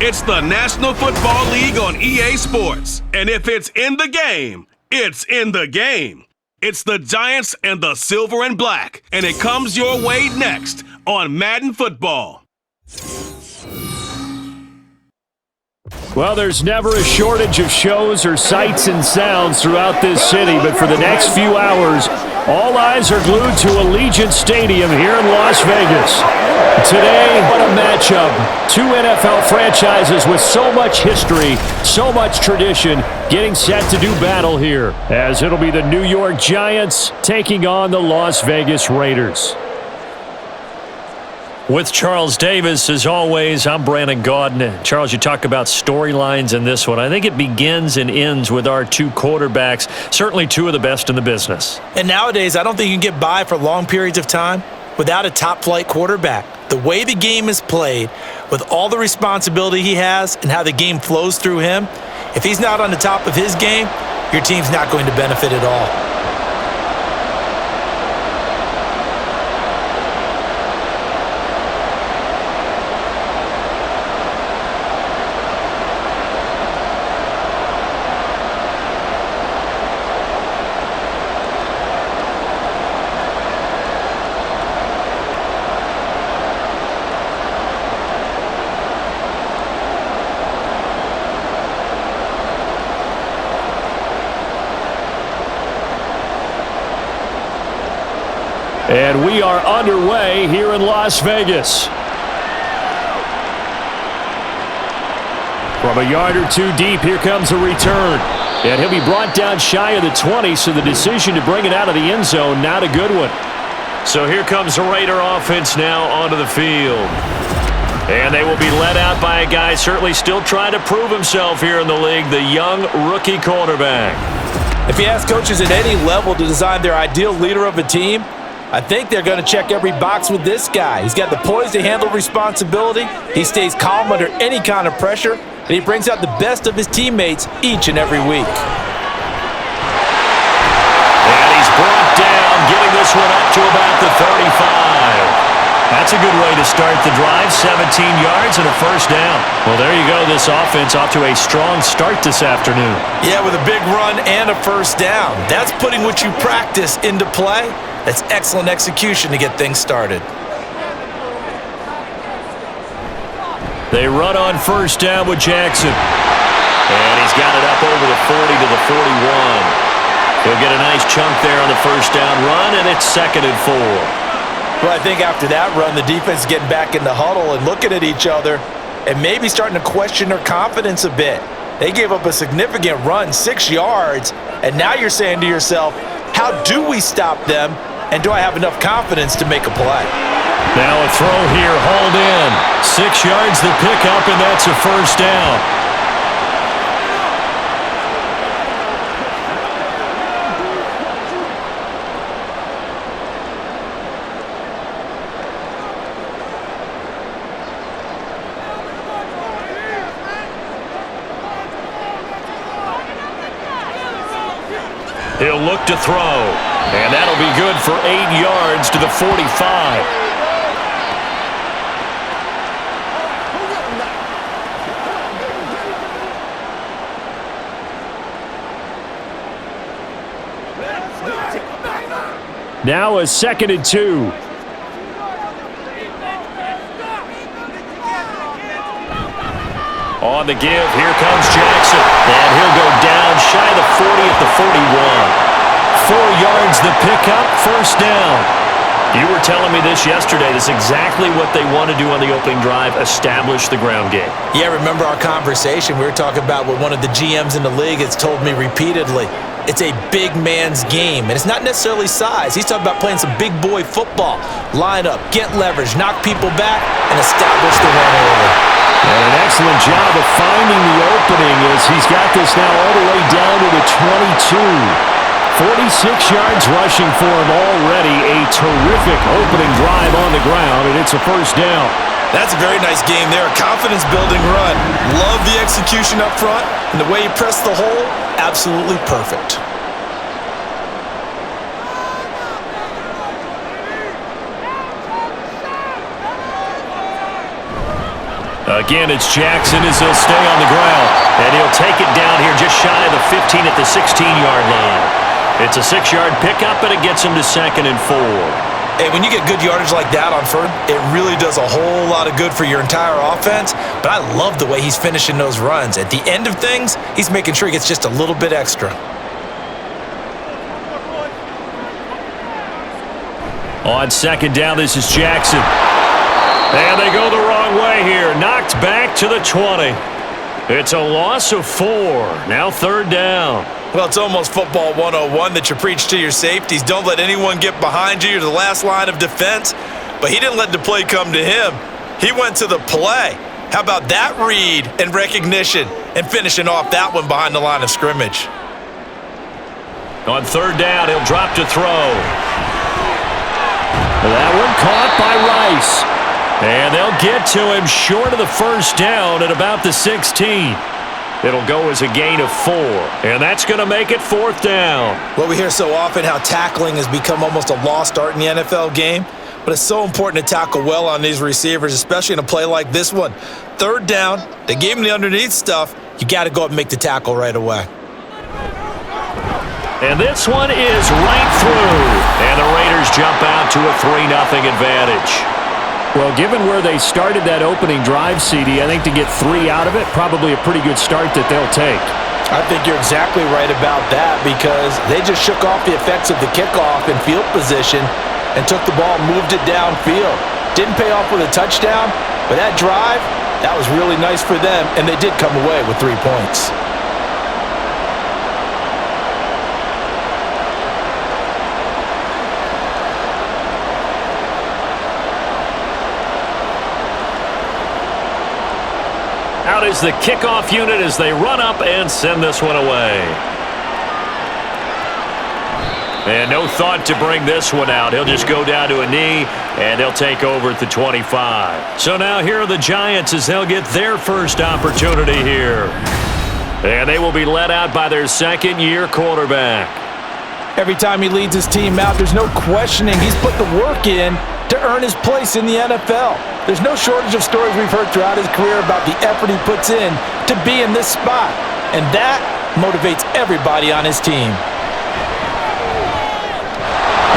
It's the National Football League on EA Sports. And if it's in the game, it's in the game. It's the Giants and the Silver and Black. And it comes your way next on Madden Football. Well, there's never a shortage of shows or sights and sounds throughout this city, but for the next few hours, all eyes are glued to Allegiant Stadium here in Las Vegas. Today, what a matchup. Two NFL franchises with so much history, so much tradition, getting set to do battle here, as it'll be the New York Giants taking on the Las Vegas Raiders. With Charles Davis, as always, I'm Brandon Gaudin. Charles, you talk about storylines in this one. I think it begins and ends with our two quarterbacks, certainly two of the best in the business. And nowadays, I don't think you can get by for long periods of time without a top-flight quarterback. The way the game is played, with all the responsibility he has and how the game flows through him, if he's not on the top of his game, your team's not going to benefit at all. And we are underway here in Las Vegas. From a yard or two deep, here comes a return. And he'll be brought down shy of the 20, so the decision to bring it out of the end zone, not a good one. So here comes the Raider offense now onto the field. And they will be led out by a guy certainly still trying to prove himself here in the league, the young rookie quarterback. If you ask coaches at any level to design their ideal leader of a team, I think they're going to check every box with this guy. He's got the poise to handle responsibility. He stays calm under any kind of pressure, and he brings out the best of his teammates each and every week. And he's brought down, getting this one up to about the 35. That's a good way to start the drive, 17 yards and a first down. Well, there you go, this offense off to a strong start this afternoon. Yeah, with a big run and a first down. That's putting what you practice into play. That's excellent execution to get things started. They run on first down with Jackson. And he's got it up over the 40 to the 41. He'll get a nice chunk there on the first down run, and it's 2nd and 4. Well, I think after that run, the defense is getting back in the huddle and looking at each other and maybe starting to question their confidence a bit. They gave up a significant run, 6 yards, and now you're saying to yourself, how do we stop them? And do I have enough confidence to make a play? Now a throw here, hauled in. 6 yards the pickup, and that's a first down. He'll look to throw, and that'll be good for 8 yards to the 45. Now a 2nd and 2. On the give, here comes Jackson. And he'll go down shy of the 40 at the 41. 4 yards the pickup, first down. You were telling me this yesterday. This is exactly what they want to do on the opening drive, establish the ground game. Yeah, remember our conversation? We were talking about what one of the GMs in the league has told me repeatedly. It's a big man's game, and it's not necessarily size. He's talking about playing some big boy football. Line up, get leverage, knock people back, and establish the run early. And an excellent job of finding the opening as he's got this now all the way down to the 22. 46 yards rushing for him already. A terrific opening drive on the ground, and it's a first down. That's a very nice game there. Confidence-building run. Love the execution up front, and the way he pressed the hole, absolutely perfect. Again, it's Jackson as he'll stay on the ground. And he'll take it down here just shy of the 15 at the 16-yard line. It's a 6-yard pickup, and it gets him to 2nd and 4. Hey, when you get good yardage like that on first, it really does a whole lot of good for your entire offense. But I love the way he's finishing those runs. At the end of things, he's making sure he gets just a little bit extra. On 2nd down, this is Jackson. And they go the wrong way here. Knocked back to the 20. It's a loss of 4. Now 3rd down. Well, it's almost football 101 that you preach to your safeties. Don't let anyone get behind you. You're the last line of defense. But he didn't let the play come to him. He went to the play. How about that read and recognition and finishing off that one behind the line of scrimmage? On 3rd down, he'll drop to throw. That one caught by Rice. And they'll get to him short of the 1st down at about the 16. It'll go as a gain of 4. And that's going to make it 4th down. Well, we hear so often how tackling has become almost a lost art in the NFL game. But it's so important to tackle well on these receivers, especially in a play like this one. 3rd down, they gave him the underneath stuff. You got to go up and make the tackle right away. And this one is right through. And the Raiders jump out to a 3-0 advantage. Well, given where they started that opening drive, CD, I think to get 3 out of it, probably a pretty good start that they'll take. I think you're exactly right about that because they just shook off the effects of the kickoff and field position and took the ball and moved it downfield. Didn't pay off with a touchdown, but that drive, that was really nice for them, and they did come away with 3 points. Out is the kickoff unit as they run up and send this one away. And no thought to bring this one out. He'll just go down to a knee, and they'll take over at the 25. So now here are the Giants as they'll get their first opportunity here. And they will be led out by their 2nd-year quarterback. Every time he leads his team out, there's no questioning. He's put the work in to earn his place in the NFL. There's no shortage of stories we've heard throughout his career about the effort he puts in to be in this spot. And that motivates everybody on his team.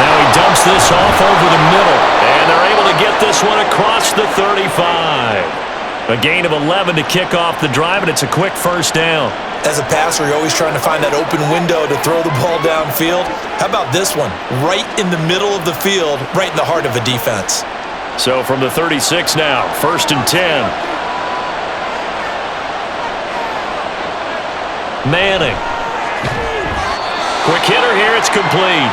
Now he dumps this off over the middle, and they're able to get this one across the 35. A gain of 11 to kick off the drive, and it's a quick 1st down. As a passer, you're always trying to find that open window to throw the ball downfield. How about this one? Right in the middle of the field, right in the heart of a defense. So from the 36 now, 1st and 10. Manning. Quick hitter here, it's complete.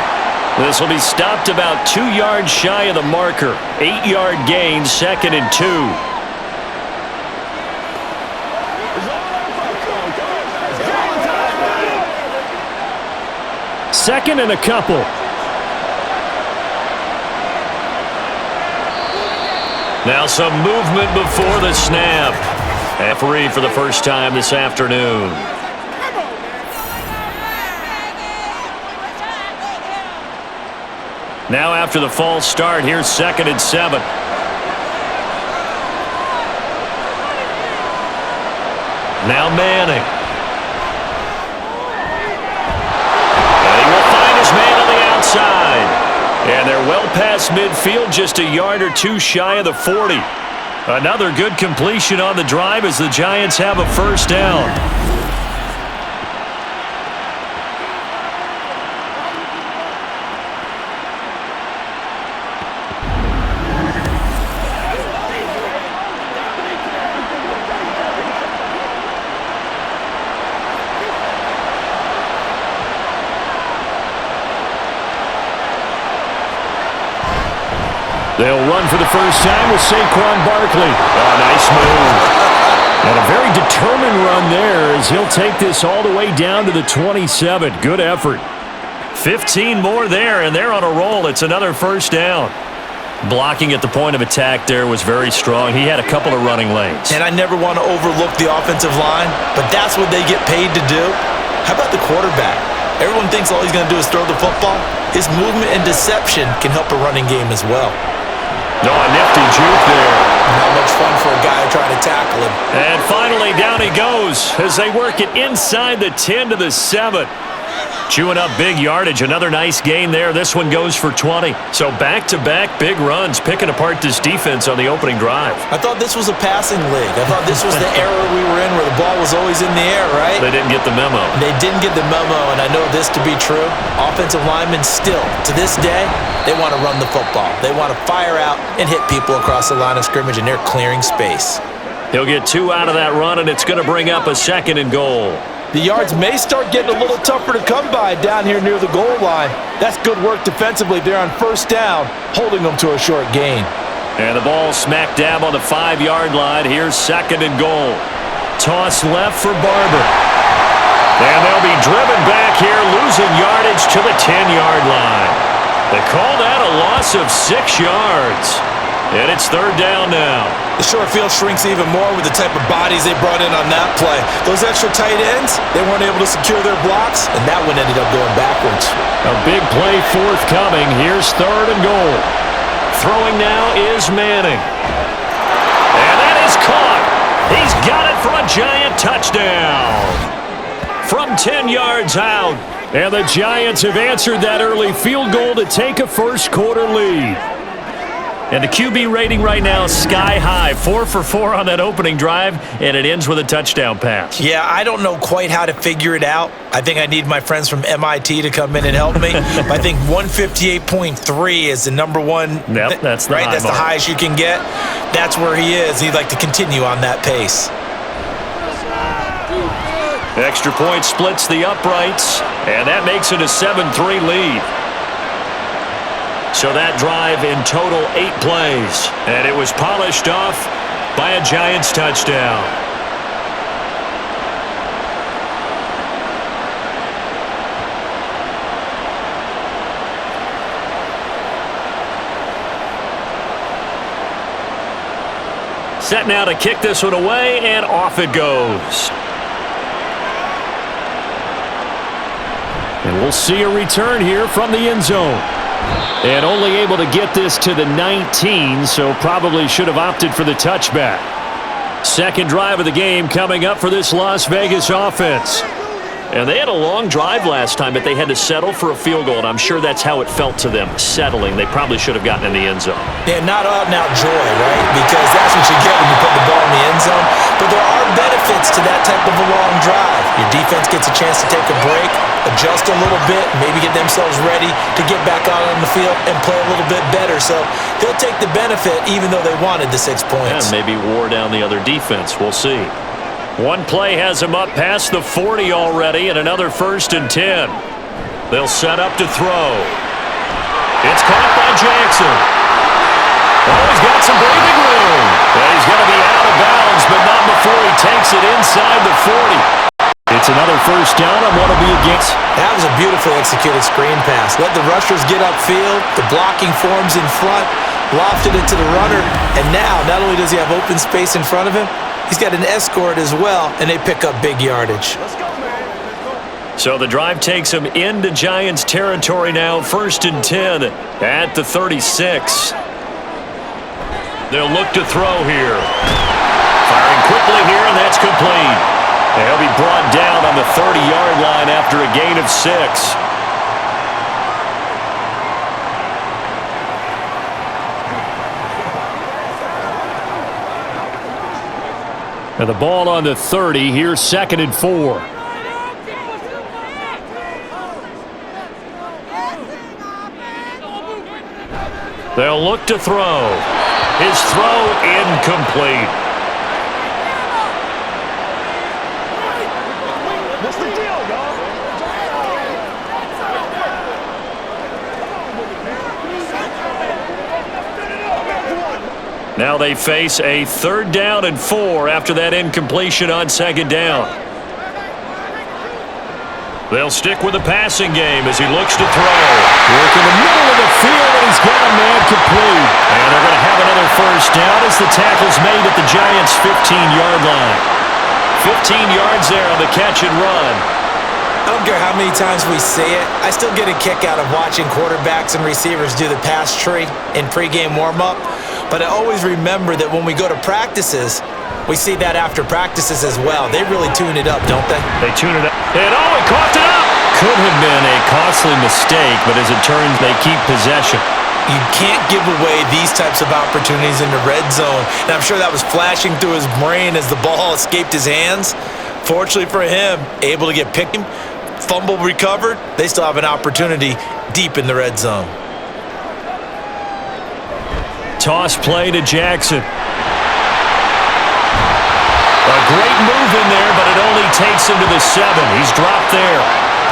This will be stopped about 2 yards shy of the marker. 8-yard gain, 2nd and 2. Second and a couple. Now some movement before the snap. Referee for the first time this afternoon. Now after the false start, here's 2nd and 7. Now Manning. And he will find his man on the outside. And they're well past midfield, just a yard or 2 shy of the 40. Another good completion on the drive as the Giants have a 1st down. They'll run for the first time with Saquon Barkley. Oh, nice move. And a very determined run there as he'll take this all the way down to the 27. Good effort. 15 more there, and they're on a roll. It's another 1st down. Blocking at the point of attack there was very strong. He had a couple of running lanes. And I never want to overlook the offensive line, but that's what they get paid to do. How about the quarterback? Everyone thinks all he's going to do is throw the football. His movement and deception can help a running game as well. No, a nifty juke there. Not much fun for a guy trying to tackle him. And finally, down he goes as they work it inside the 10 to the 7. Chewing up big yardage. Another nice gain there. This one goes for 20. So back-to-back big runs, picking apart this defense on the opening drive. I thought this was a passing league. I thought this was the era we were in where the ball was always in the air, right? They didn't get the memo. They didn't get the memo, and I know this to be true. Offensive linemen still, to this day, they want to run the football. They want to fire out and hit people across the line of scrimmage, and they're clearing space. He'll get 2 out of that run, and it's going to bring up a 2nd and goal. The yards may start getting a little tougher to come by down here near the goal line. That's good work defensively there on first down, holding them to a short gain. And the ball smack dab on the 5-yard line. Here's 2nd and goal. Toss left for Barber. And they'll be driven back here, losing yardage to the 10-yard line. They call that a loss of 6 yards. And it's 3rd down now. The short field shrinks even more with the type of bodies they brought in on that play. Those extra tight ends, they weren't able to secure their blocks, and that one ended up going backwards. A big play forthcoming. Here's 3rd and goal. Throwing now is Manning. And that is caught. He's got it for a giant touchdown. From 10 yards out. And the Giants have answered that early field goal to take a first-quarter lead. And the QB rating right now is sky high. 4 for 4 on that opening drive, and it ends with a touchdown pass. Yeah, I don't know quite how to figure it out. I think I need my friends from MIT to come in and help me. I think 158.3 is the number one. Yep, that's the right. High That's mark. the highest you can get. That's where he is. He'd like to continue on that pace. Extra point splits the uprights, and that makes it a 7-3 lead. So that drive in total 8 plays, and it was polished off by a Giants touchdown. Set now to kick this one away, and off it goes. And we'll see a return here from the end zone. And only able to get this to the 19, so probably should have opted for the touchback. Second drive of the game coming up for this Las Vegas offense. And they had a long drive last time, but they had to settle for a field goal, and I'm sure that's how it felt to them, settling. They probably should have gotten in the end zone. Yeah, not out-and-out joy, right? Because that's what you get when you put the ball in the end zone. But there are benefits to that type of a long drive. Your defense gets a chance to take a break, adjust a little bit, maybe get themselves ready to get back out on the field and play a little bit better. So they'll take the benefit even though they wanted the 6 points. And maybe wore down the other defense. We'll see. One play has them up past the 40 already, and another 1st and 10. They'll set up to throw. It's caught by Jackson. Oh, he's got some breathing room. And he's going to be out of bounds, but not before he takes it inside the 40. It's another 1st down on what will be against. That was a beautiful executed screen pass. Let the rushers get upfield. The blocking forms in front. Lofted it to the runner. And now, not only does he have open space in front of him, he's got an escort as well, and they pick up big yardage. So the drive takes him into Giants territory now. 1st and 10 at the 36. They'll look to throw here. Firing quickly here, and that's complete. And he'll be brought down on the 30-yard line after a gain of 6. And the ball on the 30. Here's 2nd and 4. They'll look to throw. His throw incomplete. Now they face a 3rd down and 4 after that incompletion on 2nd down. They'll stick with the passing game as he looks to throw. Work in the middle of the field, and he's got a man complete. And they're going to have another 1st down as the tackle's made at the Giants' 15-yard line. 15 yards there on the catch and run. I don't care how many times we see it. I still get a kick out of watching quarterbacks and receivers do the pass tree in pregame warm-up. But I always remember that when we go to practices, we see that after practices as well. They really tune it up, don't they? They tune it up. And he coughed it up! Could have been a costly mistake, but as it turns, they keep possession. You can't give away these types of opportunities in the red zone. And I'm sure that was flashing through his brain as the ball escaped his hands. Fortunately for him, able to get picked, fumble recovered. They still have an opportunity deep in the red zone. Toss play to Jackson. A great move in there, but it only takes him to the 7. He's dropped there.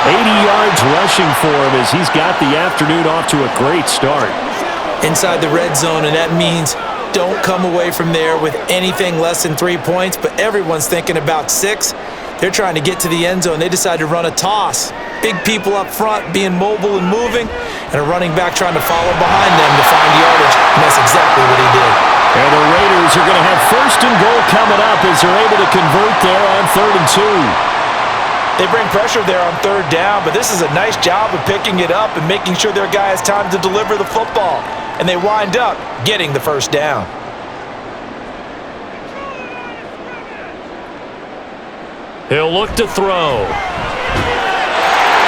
80 yards rushing for him as he's got the afternoon off to a great start. Inside the red zone, and that means don't come away from there with anything less than 3 points, but everyone's thinking about 6. They're trying to get to the end zone. They decide to run a toss. Big people up front being mobile and moving, and a running back trying to follow behind them to find yardage, and that's exactly what he did. And the Raiders are going to have 1st and goal coming up as they're able to convert there on 3rd and 2. They bring pressure there on 3rd down, but this is a nice job of picking it up and making sure their guy has time to deliver the football. And they wind up getting the 1st down. He'll look to throw.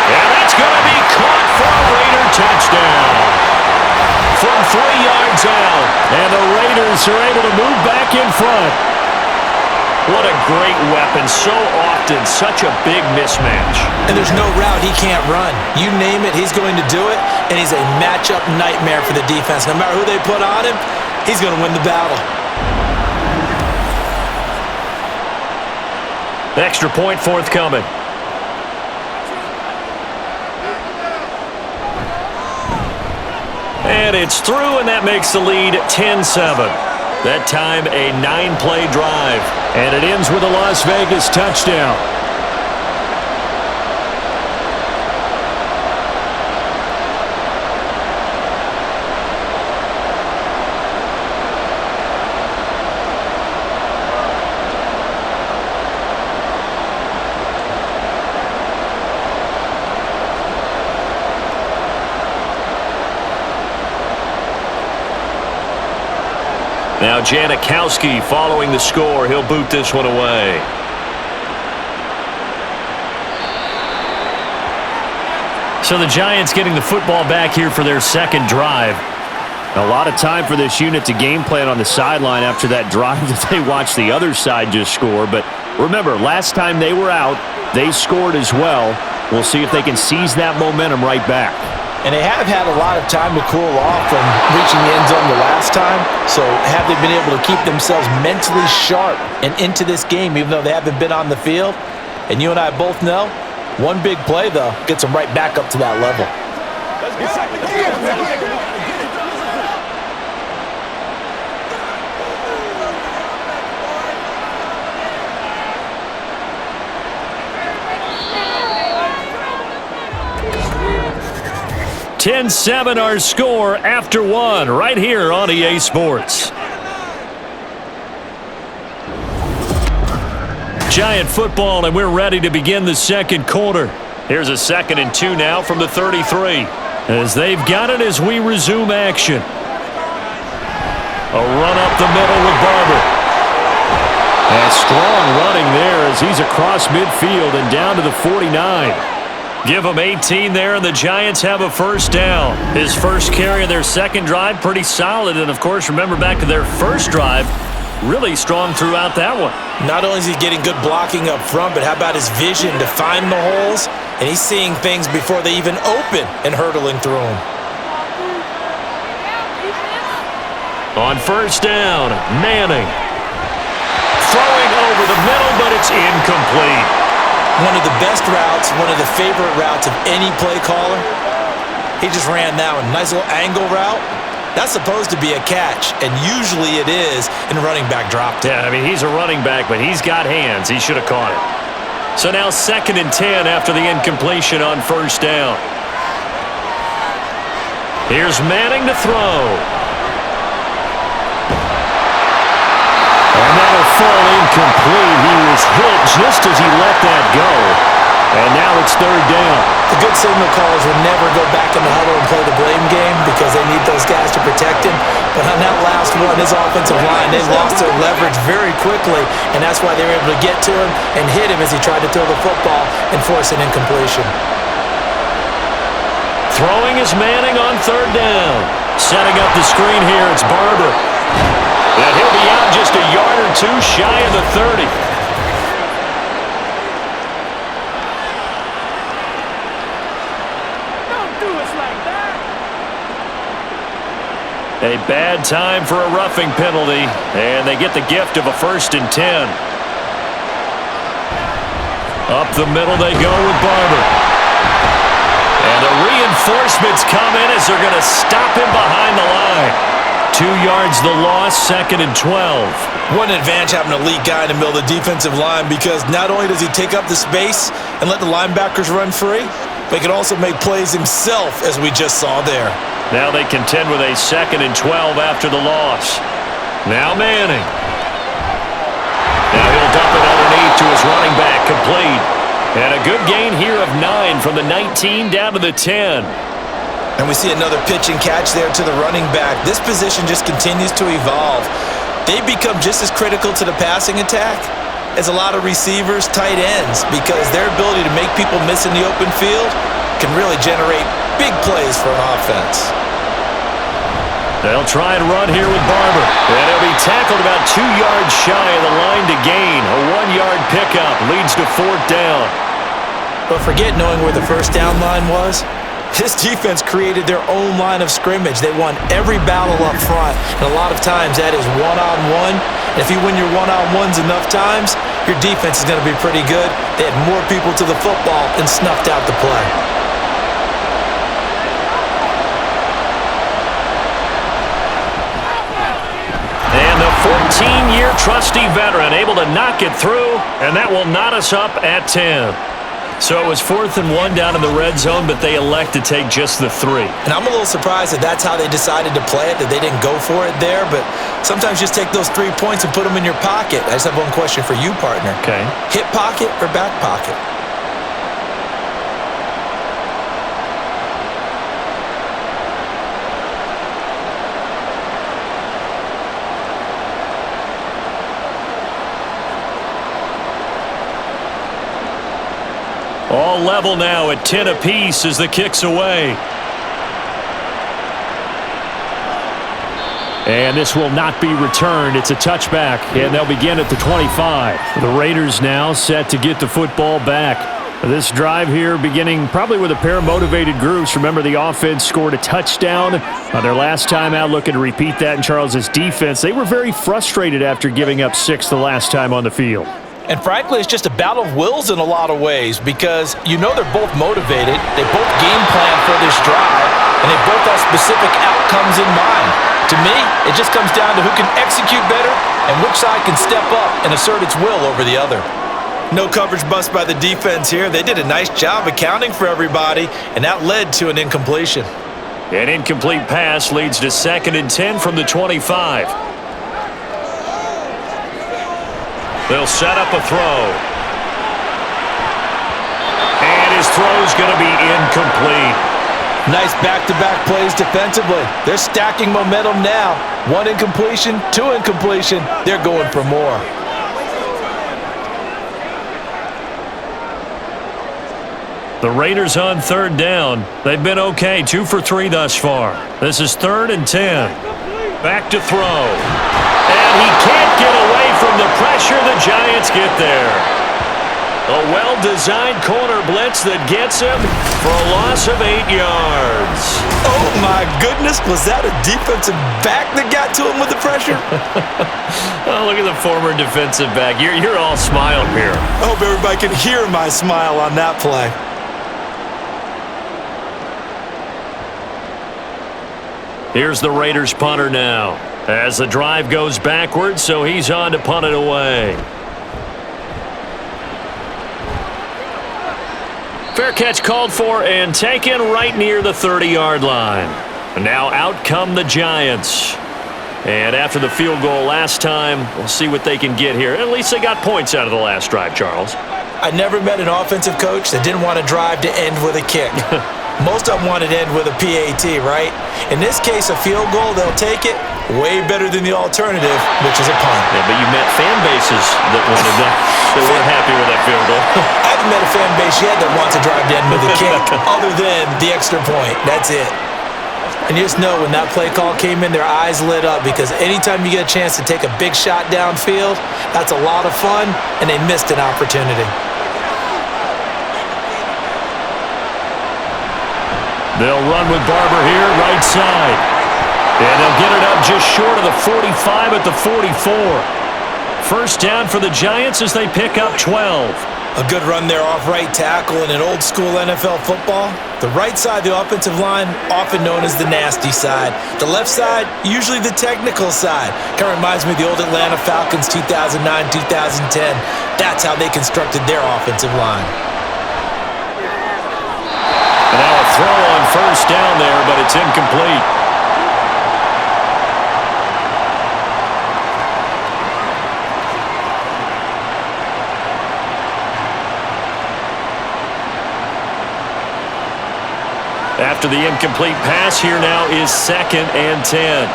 And that's going to be caught for a Raider touchdown. From 3 yards out. And the Raiders are able to move back in front. What a great weapon. So often, such a big mismatch. And there's no route he can't run. You name it, he's going to do it. And he's a matchup nightmare for the defense. No matter who they put on him, he's going to win the battle. Extra point forthcoming. And it's through, and that makes the lead 10-7. That time, a 9-play drive. And it ends with a Las Vegas touchdown. Now Janikowski following the score. He'll boot this one away. So the Giants getting the football back here for their 2nd drive. A lot of time for this unit to game plan on the sideline after that drive that they watched the other side just score. But remember, last time they were out, they scored as well. We'll see if they can seize that momentum right back. And they have had a lot of time to cool off from reaching the end zone the last time. So have they been able to keep themselves mentally sharp and into this game, even though they haven't been on the field? And you and I both know, one big play, though, gets them right back up to that level. 10-7 our score after 1 right here on EA Sports. Giant football, and we're ready to begin the 2nd quarter. Here's a 2nd and 2 now from the 33 as they've got it as we resume action. A run up the middle with Barber. A strong running there as he's across midfield and down to the 49. Give them 18 there, and the Giants have a 1st down. His first carry of their 2nd drive, pretty solid. And, of course, remember back to their 1st drive, really strong throughout that one. Not only is he getting good blocking up front, but how about his vision to find the holes? And he's seeing things before they even open and hurdling through them. On 1st down, Manning. Throwing over the middle, but it's incomplete. One of the best routes, one of the favorite routes of any play caller. He just ran that one. Nice little angle route. That's supposed to be a catch, and usually it is, and the running back dropped it. Yeah, I mean, he's a running back, but he's got hands. He should have caught it. So now 2nd and 10 after the incompletion on 1st down. Here's Manning to throw. And that'll fall incomplete. He was hit just as he let that go. And now it's 3rd down. The good signal callers will never go back in the huddle and play the blame game because they need those guys to protect him. But on that last on his offensive line. They lost their leverage very quickly, and that's why they were able to get to him and hit him as he tried to throw the football and force an incompletion. Throwing is Manning on third down. Setting up the screen here, it's Barber. And he'll be out just a yard or two shy of the 30. A bad time for a roughing penalty, and they get the gift of a 1st and 10. Up the middle they go with Barber. And the reinforcements come in as they're going to stop him behind the line. 2 yards the loss, 2nd and 12. What an advantage having a elite guy in the middle of the defensive line, because not only does he take up the space and let the linebackers run free, but he can also make plays himself, as we just saw there. Now they contend with a 2nd and 12 after the loss. Now Manning. Now he'll dump it underneath to his running back, complete. And a good gain here of 9 from the 19 down to the 10. And we see another pitch and catch there to the running back. This position just continues to evolve. They become just as critical to the passing attack as a lot of receivers, tight ends, because their ability to make people miss in the open field can really generate big plays for an offense. They'll try and run here with Barber. And he'll be tackled about 2 yards shy of the line to gain. A 1-yard pickup leads to 4th down. But forget knowing where the first down line was. This defense created their own line of scrimmage. They won every battle up front, and a lot of times that is one-on-one. If you win your one-on-ones enough times, your defense is going to be pretty good. They had more people to the football and snuffed out the play. And the 14-year trusty veteran able to knock it through, and that will knot us up at 10. So it was 4th and 1 down in the red zone, but they elect to take just the 3. And I'm a little surprised that that's how they decided to play it, that they didn't go for it there. But sometimes just take those 3 points and put them in your pocket. I just have one question for you, partner. Okay. Hip pocket or back pocket? All level now at 10 apiece as the kick's away. And this will not be returned. It's a touchback, and they'll begin at the 25. The Raiders now set to get the football back. This drive here beginning probably with a pair of motivated groups. Remember, the offense scored a touchdown on their last time out, looking to repeat that in Charles's defense. They were very frustrated after giving up 6 the last time on the field. And frankly, it's just a battle of wills in a lot of ways, because you know they're both motivated, they both game plan for this drive, and they both have specific outcomes in mind. To me, it just comes down to who can execute better and which side can step up and assert its will over the other. No coverage bust by the defense here. They did a nice job accounting for everybody, and that led to an incompletion. An incomplete pass leads to 2nd and 10 from the 25. They'll set up a throw. And his throw's going to be incomplete. Nice back-to-back plays defensively. They're stacking momentum now. 1 incompletion, 2 incompletion. They're going for more. The Raiders on 3rd down. They've been okay, 2 for 3 thus far. This is 3rd and 10. Back to throw. And he can't get away from the pressure. The Giants get there. A well-designed corner blitz that gets him for a loss of 8 yards. Oh, my goodness. Was that a defensive back that got to him with the pressure? Oh, look at the former defensive back. You're all smile here. I hope everybody can hear my smile on that play. Here's the Raiders punter now, as the drive goes backwards, so he's on to punt it away. Fair catch called for and taken right near the 30-yard line. And now out come the Giants. And after the field goal last time, we'll see what they can get here. At least they got points out of the last drive, Charles. I never met an offensive coach that didn't want to drive to end with a kick. Most of them want it to end with a PAT, right? In this case, a field goal, they'll take it. Way better than the alternative, which is a punt. Yeah, but you met fan bases that wanted that. They weren't happy with that field goal. I haven't met a fan base yet that wants to drive to end with a kick other than the extra point. That's it. And you just know when that play call came in, their eyes lit up because anytime you get a chance to take a big shot downfield, that's a lot of fun, and they missed an opportunity. They'll run with Barber here, right side. And they'll get it up just short of the 45 at the 44. First down for the Giants as they pick up 12. A good run there off right tackle in an old-school NFL football. The right side, the offensive line, often known as the nasty side. The left side, usually the technical side. Kind of reminds me of the old Atlanta Falcons 2009-2010. That's how they constructed their offensive line. And now a throw on first down there, but it's incomplete. After the incomplete pass, here now is 2nd and 10.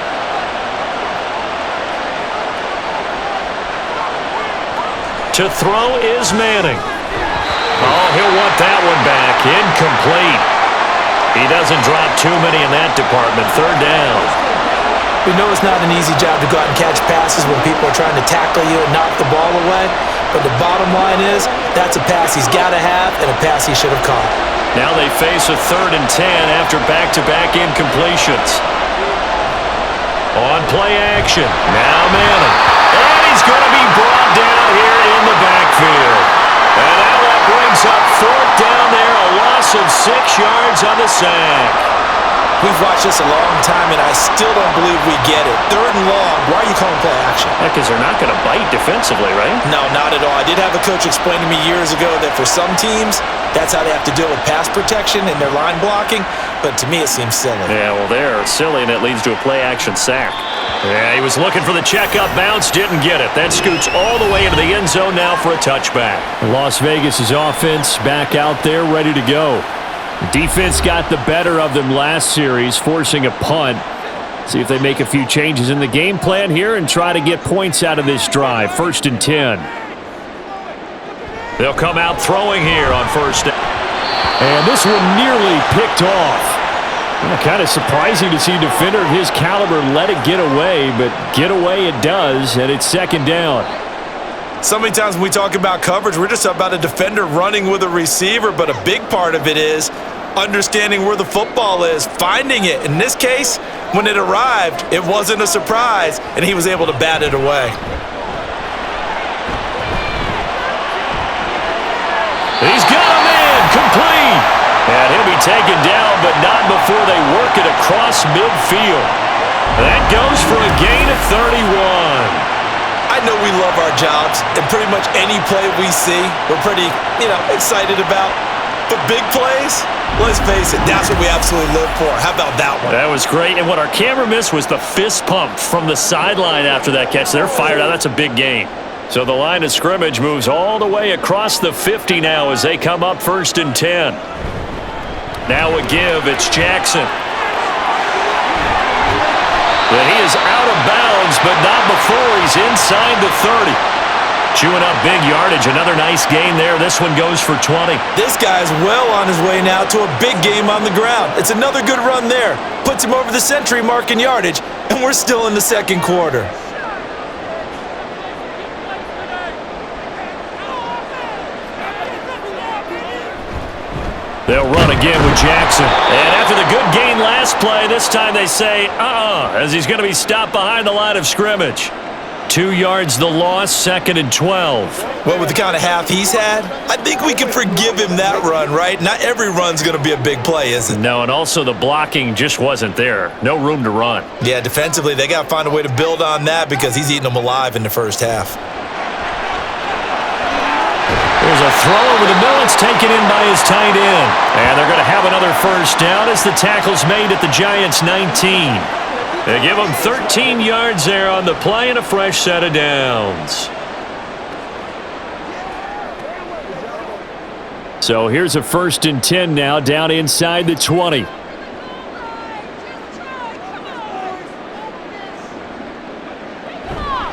To throw is Manning. Oh, he'll want that one back. Incomplete. He doesn't drop too many in that department. 3rd down. We know it's not an easy job to go out and catch passes when people are trying to tackle you and knock the ball away. But the bottom line is, that's a pass he's got to have and a pass he should have caught. Now they face a 3rd and 10 after back-to-back incompletions. On play action. Now Manning. And he's going to be brought down here in the backfield. And now that brings up 4th down there, a loss of 6 yards on the sack. We've watched this a long time, and I still don't believe we get it. 3rd and long. Why are you calling play action? Because they're not going to bite defensively, right? No, not at all. I did have a coach explain to me years ago that for some teams, that's how they have to deal with pass protection and their line blocking. But to me, it seems silly. Yeah, well, they're silly, and it leads to a play-action sack. Yeah, he was looking for the checkup bounce, didn't get it. That scoots all the way into the end zone now for a touchback. Las Vegas's offense back out there, ready to go. Defense got the better of them last series, forcing a punt. See if they make a few changes in the game plan here and try to get points out of this drive. 1st and 10. They'll come out throwing here on 1st down. And this one nearly picked off. Kind of surprising to see a defender of his caliber let it get away, but get away it does, and it's 2nd down. So many times when we talk about coverage, we're just about a defender running with a receiver, but a big part of it is understanding where the football is, finding it. In this case, when it arrived, it wasn't a surprise, and he was able to bat it away. He's got him in, complete. And he'll be taken down, but not before they work it across midfield. That goes for a gain of 31. I know we love our jobs, and pretty much any play we see, we're pretty, excited about. But big plays, let's face it, that's what we absolutely live for. How about that one? That was great, and what our camera missed was the fist pump from the sideline after that catch. They're fired out. That's a big gain. So the line of scrimmage moves all the way across the 50 now as they come up 1st and 10. Now a give, it's Jackson. But he is out of bounds, but not before he's inside the 30. Chewing up big yardage, another nice gain there. This one goes for 20. This guy's well on his way now to a big game on the ground. It's another good run there. Puts him over the century mark in yardage, and we're still in the 2nd quarter. They'll run again with Jackson. And after the good gain last play, this time they say, as he's going to be stopped behind the line of scrimmage. 2 yards the loss, 2nd and 12. Well, with the kind of half he's had, I think we can forgive him that run, right? Not every run's going to be a big play, is it? No, and also the blocking just wasn't there. No room to run. Yeah, defensively, they got to find a way to build on that because he's eating them alive in the first half. There's a throw over the middle. It's taken in by his tight end. And they're going to have another first down as the tackle's made at the Giants' 19. They give him 13 yards there on the play and a fresh set of downs. So here's a 1st and 10 now, down inside the 20.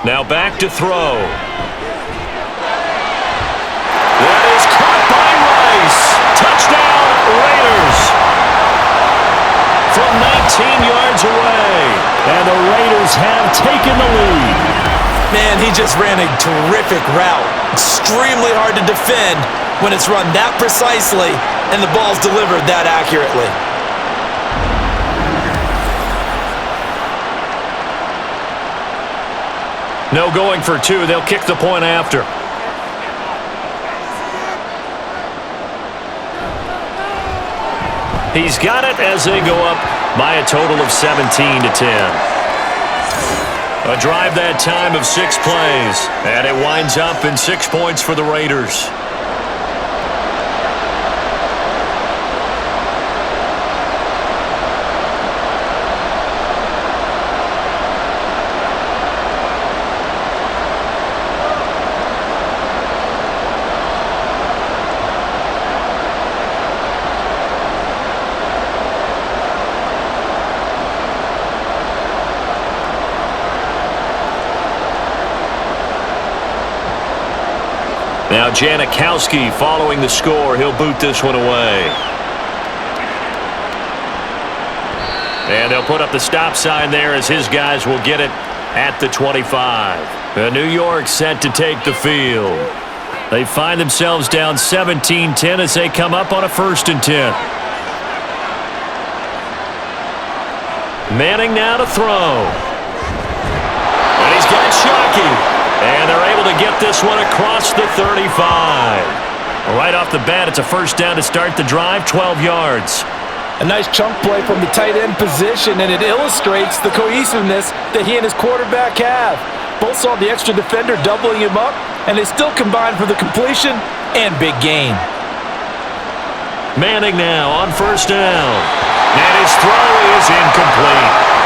Now back to throw. That is caught by Rice. Touchdown, Raiders. From 19 yards away. And the Raiders have taken the lead. Man, he just ran a terrific route. Extremely hard to defend when it's run that precisely and the ball's delivered that accurately. No going for 2. They'll kick the point after. He's got it as they go up by a total of 17 to 10. A drive that time of 6 plays, and it winds up in 6 points for the Raiders. Now Janikowski following the score. He'll boot this one away. And they'll put up the stop sign there as his guys will get it at the 25. New York set to take the field. They find themselves down 17-10 as they come up on a 1st and 10. Manning now to throw. And he's got Shockey. And they're able to get this one across the 35. Right off the bat, it's a 1st down to start the drive, 12 yards. A nice chunk play from the tight end position, and it illustrates the cohesiveness that he and his quarterback have. Both saw the extra defender doubling him up, and they still combined for the completion and big gain. Manning now on 1st down. And his throw is incomplete.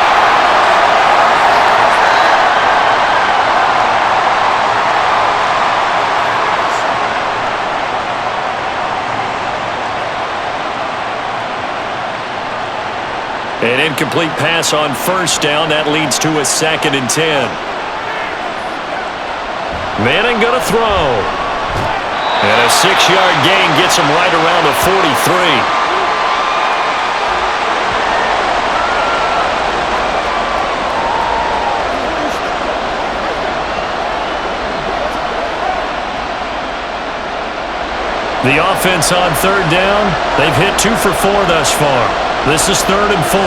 An incomplete pass on 1st down. That leads to a 2nd and 10. Manning going to throw. And a 6-yard gain gets him right around the 43. The offense on 3rd down. They've hit 2 for 4 thus far. This is 3rd and 4.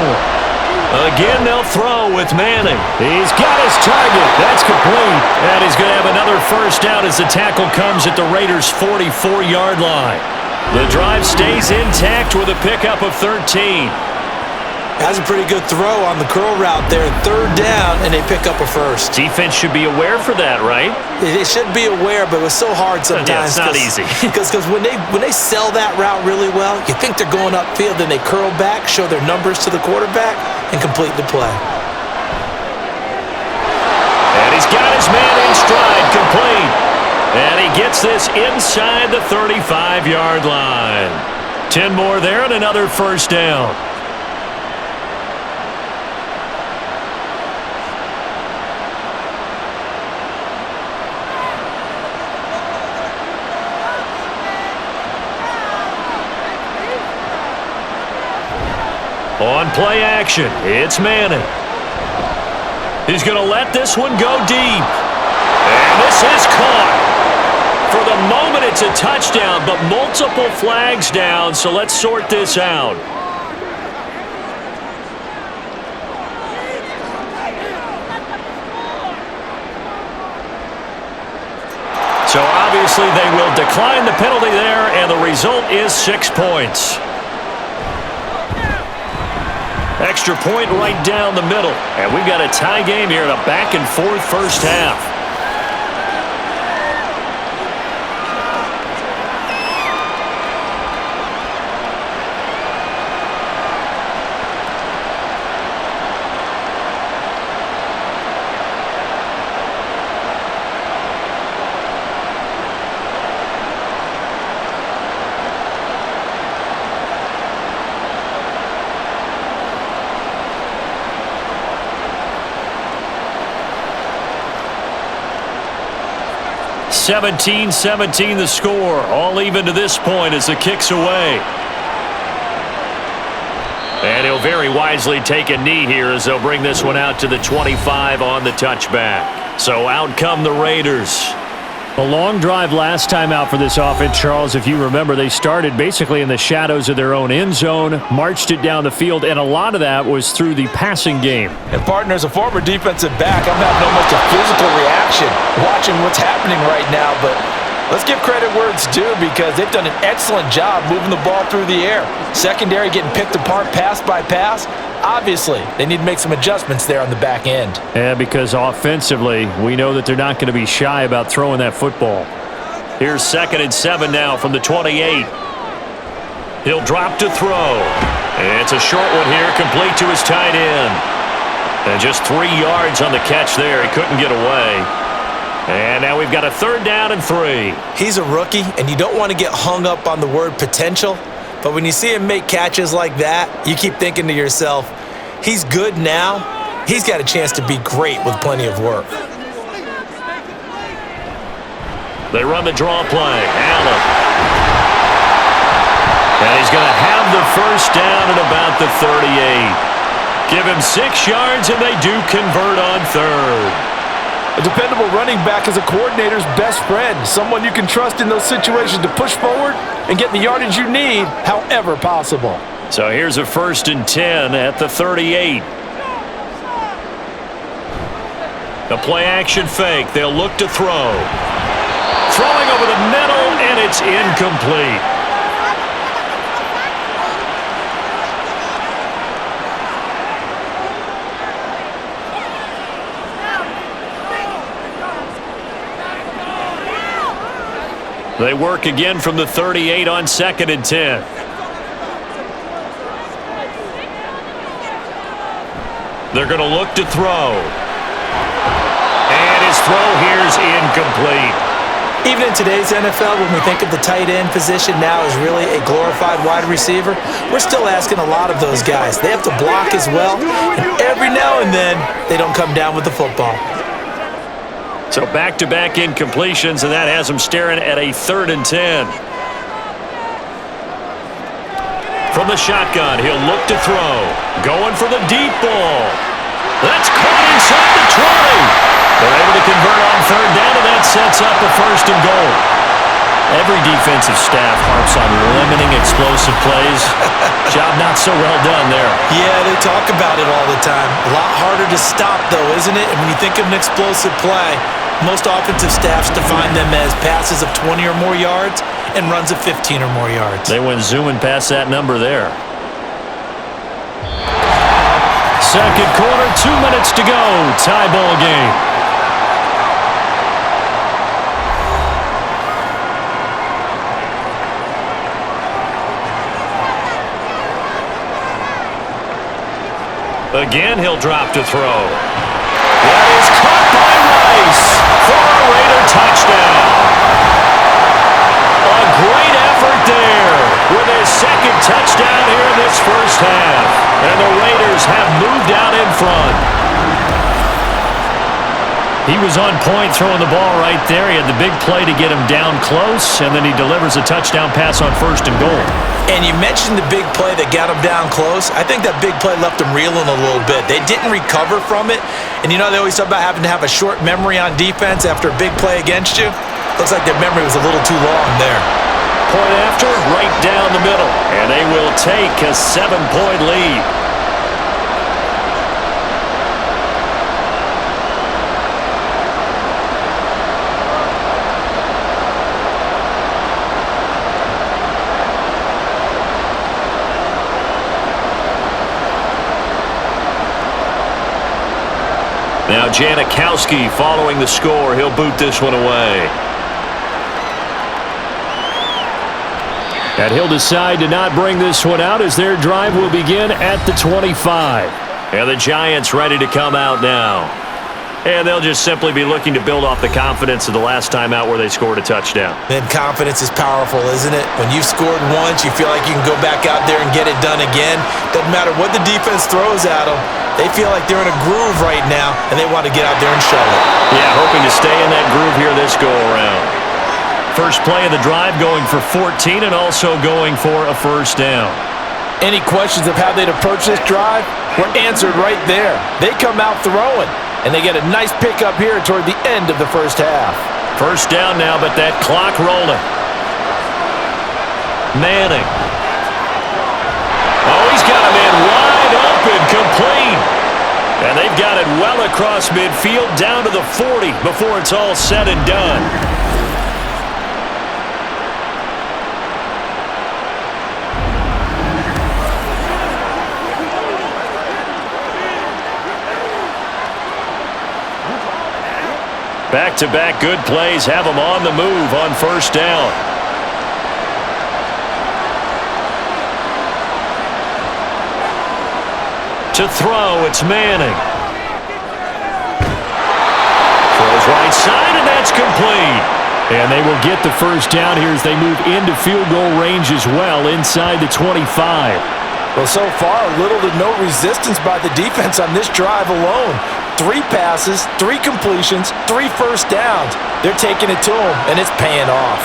Again, they'll throw with Manning. He's got his target. That's complete. And he's going to have another 1st down as the tackle comes at the Raiders' 44-yard line. The drive stays intact with a pickup of 13. That's a pretty good throw on the curl route there. 3rd down, and they pick up a 1st. Defense should be aware for that, right? They should be aware, but it was so hard sometimes. Yeah, it's not easy. Because when they sell that route really well, you think they're going upfield, then they curl back, show their numbers to the quarterback, and complete the play. And he's got his man in stride, complete. And he gets this inside the 35-yard line. 10 more there and another 1st down. On play action, it's Manning. He's going to let this one go deep. And this is caught. For the moment, it's a touchdown, but multiple flags down, so let's sort this out. So obviously they will decline the penalty there, and the result is 6 points. Extra point right down the middle. And we've got a tie game here in a back-and-forth 1st half. 17-17 the score. All even to this point as the kick's away. And he'll very wisely take a knee here as they'll bring this one out to the 25 on the touchback. So out come the Raiders. A long drive last time out for this offense, Charles. If you remember, they started basically in the shadows of their own end zone, marched it down the field, and a lot of that was through the passing game. And partner, as a former defensive back, I'm having almost a physical reaction watching what's happening right now, but let's give credit where it's due because they've done an excellent job moving the ball through the air. Secondary getting picked apart pass by pass. Obviously, they need to make some adjustments there on the back end. Yeah, because offensively, we know that they're not going to be shy about throwing that football. Here's 2nd and 7 now from the 28. He'll drop to throw. It's a short one here, complete to his tight end. And just 3 yards on the catch there. He couldn't get away. And now we've got a 3rd down and 3. He's a rookie, and you don't want to get hung up on the word potential. But when you see him make catches like that, you keep thinking to yourself, he's good now. He's got a chance to be great with plenty of work. They run the draw play. Allen. And he's going to have the 1st down at about the 38. Give him 6 yards, and they do convert on 3rd. A dependable running back is a coordinator's best friend, someone you can trust in those situations to push forward and get the yardage you need however possible. So here's a 1st and 10 at the 38. A play-action fake. They'll look to throw. Throwing over the middle, and it's incomplete. They work again from the 38 on 2nd and 10. They're going to look to throw. And his throw here is incomplete. Even in today's NFL, when we think of the tight end position now as really a glorified wide receiver, we're still asking a lot of those guys. They have to block as well, and every now and then, they don't come down with the football. So back-to-back incompletions, and that has him staring at a 3rd and 10. From the shotgun, he'll look to throw. Going for the deep ball. That's caught inside the 20. They're able to convert on 3rd down, and that sets up a 1st and goal. Every defensive staff harps on limiting explosive plays. Job not so well done there. Yeah, they talk about it all the time. A lot harder to stop, though, isn't it? And when you think of an explosive play, most offensive staffs define them as passes of 20 or more yards and runs of 15 or more yards. They went zooming past that number there. 2nd quarter, 2 minutes to go. Tie ball game. Again, he'll drop to throw. That is caught by Rice for a Raider touchdown. A great effort there with his 2nd touchdown here in this 1st half. And the Raiders have moved out in front. He was on point throwing the ball right there. He had the big play to get him down close, and then he delivers a touchdown pass on 1st and goal. And you mentioned the big play that got him down close. I think that big play left him reeling a little bit. They didn't recover from it. And you know they always talk about having to have a short memory on defense after a big play against you. Looks like their memory was a little too long there. Point after, right down the middle. And they will take a 7-point lead. Now Janikowski following the score. He'll boot this one away. And he'll decide to not bring this one out as their drive will begin at the 25. And the Giants ready to come out now. And they'll just simply be looking to build off the confidence of the last time out where they scored a touchdown. And confidence is powerful, isn't it? When you've scored once, you feel like you can go back out there and get it done again. Doesn't matter what the defense throws at them. They feel like they're in a groove right now, and they want to get out there and show it. Yeah, hoping to stay in that groove here this go-around. First play of the drive going for 14 and also going for a first down. Any questions of how they'd approach this drive were answered right there. They come out throwing, and they get a nice pickup here toward the end of the first half. First down now, but that clock rolling. Manning. Oh, he's got a man wide open, complete. And they've got it well across midfield down to the 40 before it's all said and done. Back-to-back good plays have them on the move on first down. To throw, it's Manning. Throws right side, and that's complete. And they will get the first down here as they move into field goal range as well inside the 25. Well, so far, little to no resistance by the defense on this drive alone. 3 passes, 3 completions, 3 first downs. They're taking it to them, and it's paying off.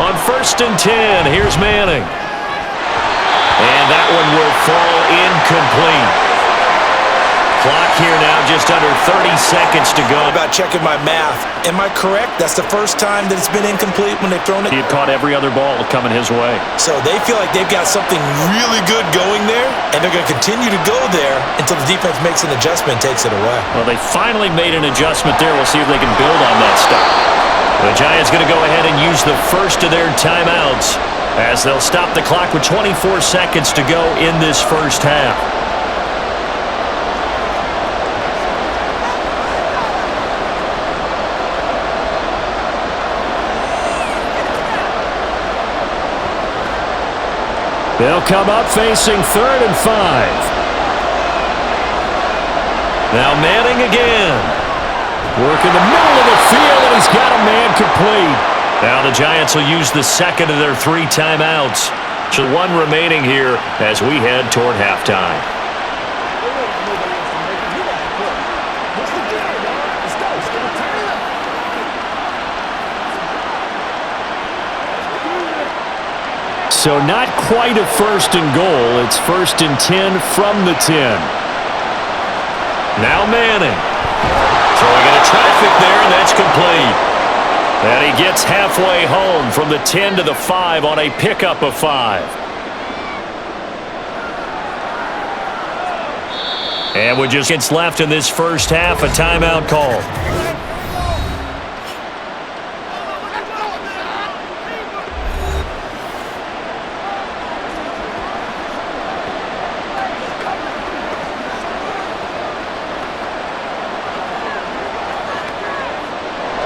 On first and 10, here's Manning. And that one will fall incomplete. Clock here now just under 30 seconds to go. About checking my math. Am I correct? That's the first time that it's been incomplete when they've thrown it? He had caught every other ball coming his way. So they feel like they've got something really good going there, and they're going to continue to go there until the defense makes an adjustment and takes it away. Well, they finally made an adjustment there. We'll see if they can build on that stuff. The Giants going to go ahead and use the first of their timeouts as they'll stop the clock with 24 seconds to go in this first half. They'll come up facing 3rd and 5. Now Manning again. Working the middle of the field, and he's got a man complete. Now the Giants will use the second of their 3 timeouts. So 1 remaining here as we head toward halftime. So not quite a first and goal. It's first and 10 from the 10. Now Manning. Throwing into traffic there, and that's complete. And he gets halfway home from the 10 to the 5 on a pickup of 5. And with just gets left in this first half, a timeout call.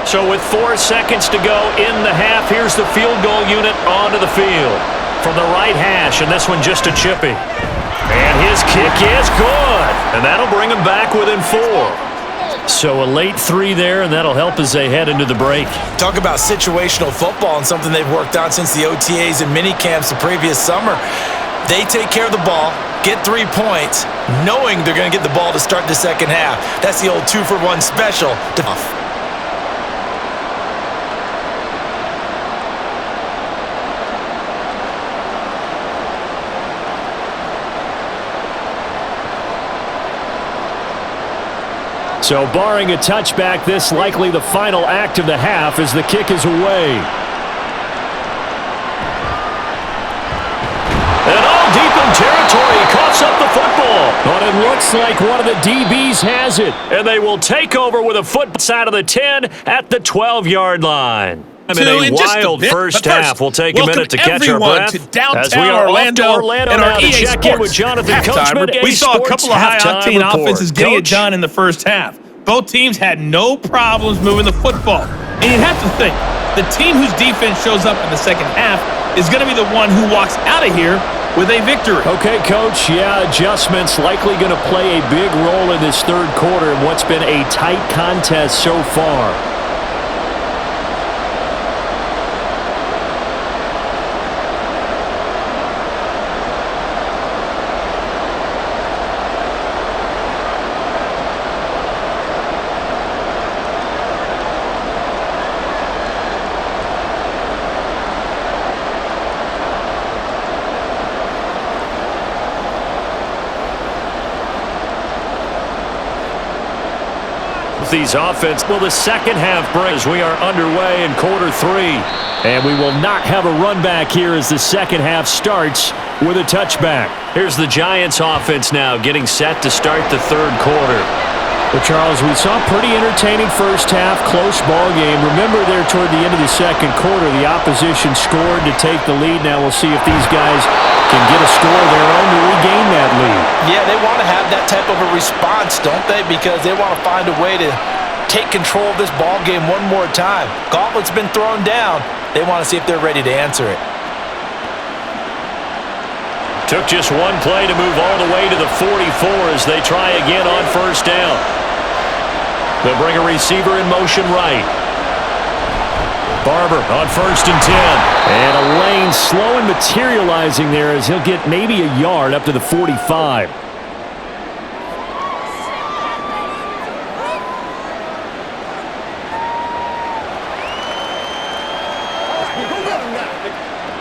So with 4 seconds to go in the half, here's the field goal unit onto the field. From the right hash, and this one just a chippy. And his kick is good. And that'll bring him back within 4. So a late 3 there, and that'll help as they head into the break. Talk about situational football and something they've worked on since the OTAs and mini camps the previous summer. They take care of the ball, get 3 points, knowing they're going to get the ball to start the second half. That's the old 2-for-1 special. So barring a touchback, this likely the final act of the half as the kick is away. And all deep in territory, coughs up the football. But it looks like one of the DBs has it. And they will take over with a foot side of the 10 at the 12-yard line. In a wild first half. We'll take a minute to catch our breath as we are Orlando and our EA check in with Jonathan Coachman. We saw a couple of high-octane offenses getting it done in the first half. Both teams had no problems moving the football. And you have to think, the team whose defense shows up in the second half is going to be the one who walks out of here with a victory. Okay, Coach. Yeah, adjustments likely going to play a big role in this third quarter in what's been a tight contest so far. These offense. Well, the second half breaks. We are underway in quarter 3. And we will not have a run back here as the second half starts with a touchback. Here's the Giants offense now getting set to start the third quarter. Well, Charles, we saw a pretty entertaining first half, close ball game. Remember there toward the end of the second quarter, the opposition scored to take the lead. Now we'll see if these guys can get a score of their own to regain that lead. Yeah, they want to have that type of a response, don't they? Because they want to find a way to take control of this ball game one more time. Gauntlet's been thrown down. They want to see if they're ready to answer it. Took just one play to move all the way to the 44 as they try again on first down. They'll bring a receiver in motion right. Barber on 1st and 10. And a lane slow and materializing there as he'll get maybe a yard up to the 45.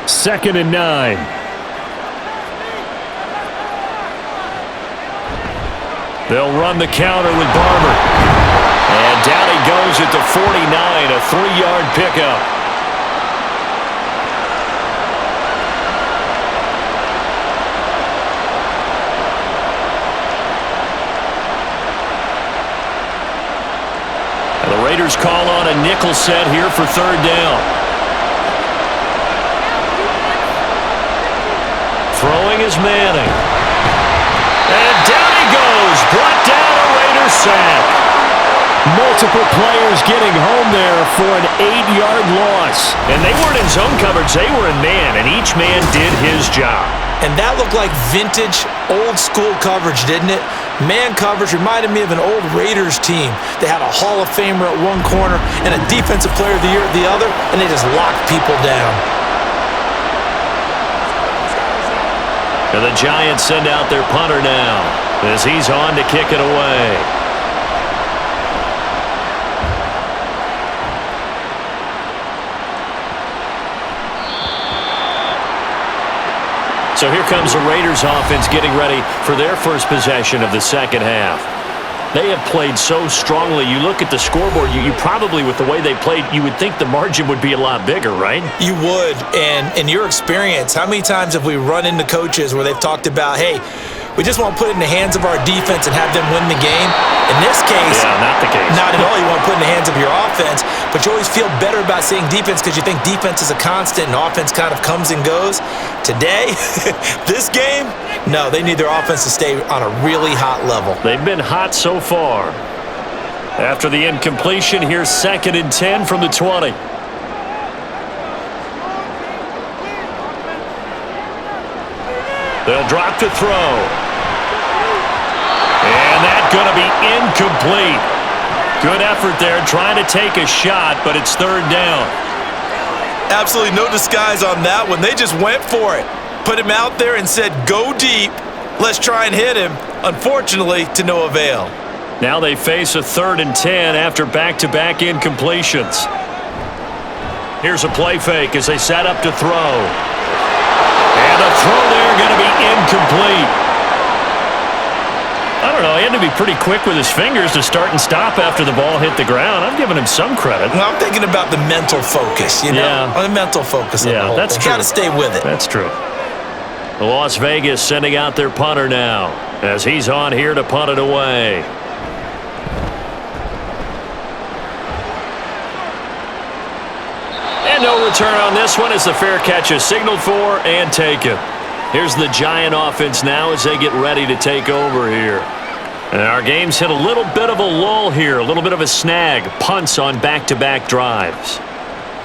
Second and 9. They'll run the counter with Barber. And down he goes at the 49, a 3-yard pickup. And the Raiders call on a nickel set here for third down. Throwing is Manning. And down he goes. Brought down a Raiders sack. Multiple players getting home there for an 8-yard loss. And they weren't in zone coverage. They were in man, and each man did his job. And that looked like vintage, old-school coverage, didn't it? Man coverage reminded me of an old Raiders team. They had a Hall of Famer at one corner and a Defensive Player of the Year at the other, and they just locked people down. And the Giants send out their punter now as he's on to kick it away. So here comes the Raiders offense getting ready for their first possession of the second half. They have played so strongly. You look at the scoreboard, you probably, with the way they played, you would think the margin would be a lot bigger, right? You would. And in your experience, how many times have we run into coaches where they've talked about, hey, we just want to put it in the hands of our defense and have them win the game? In this case, yeah, not the case. Not at all. You want to put it in the hands of your offense, but you always feel better about saying defense because you think defense is a constant and offense kind of comes and goes. Today, this game, no, they need their offense to stay on a really hot level. They've been hot so far. After the incompletion, here's 2nd and 10 from the 20. They'll drop to throw. And that's going to be incomplete. Good effort there trying to take a shot, but it's third down. Absolutely no disguise on that one. They just went for it. Put him out there and said, go deep. Let's try and hit him. Unfortunately, to no avail. Now they face a 3rd and 10 after back-to-back incompletions. Here's a play fake as they set up to throw. And a throw there going to be incomplete. I don't know, he had to be pretty quick with his fingers to start and stop after the ball hit the ground. I'm giving him some credit. Well, I'm thinking about the mental focus, you know? Yeah. The mental focus of the whole that's thing. true. Got to stay with it. That's true. Las Vegas sending out their punter now as he's on here to punt it away. And no return on this one as the fair catch is signaled for and taken. Here's the Giant offense now as they get ready to take over here. And our game's hit a little bit of a lull here, a little bit of a snag. Punts on back-to-back drives.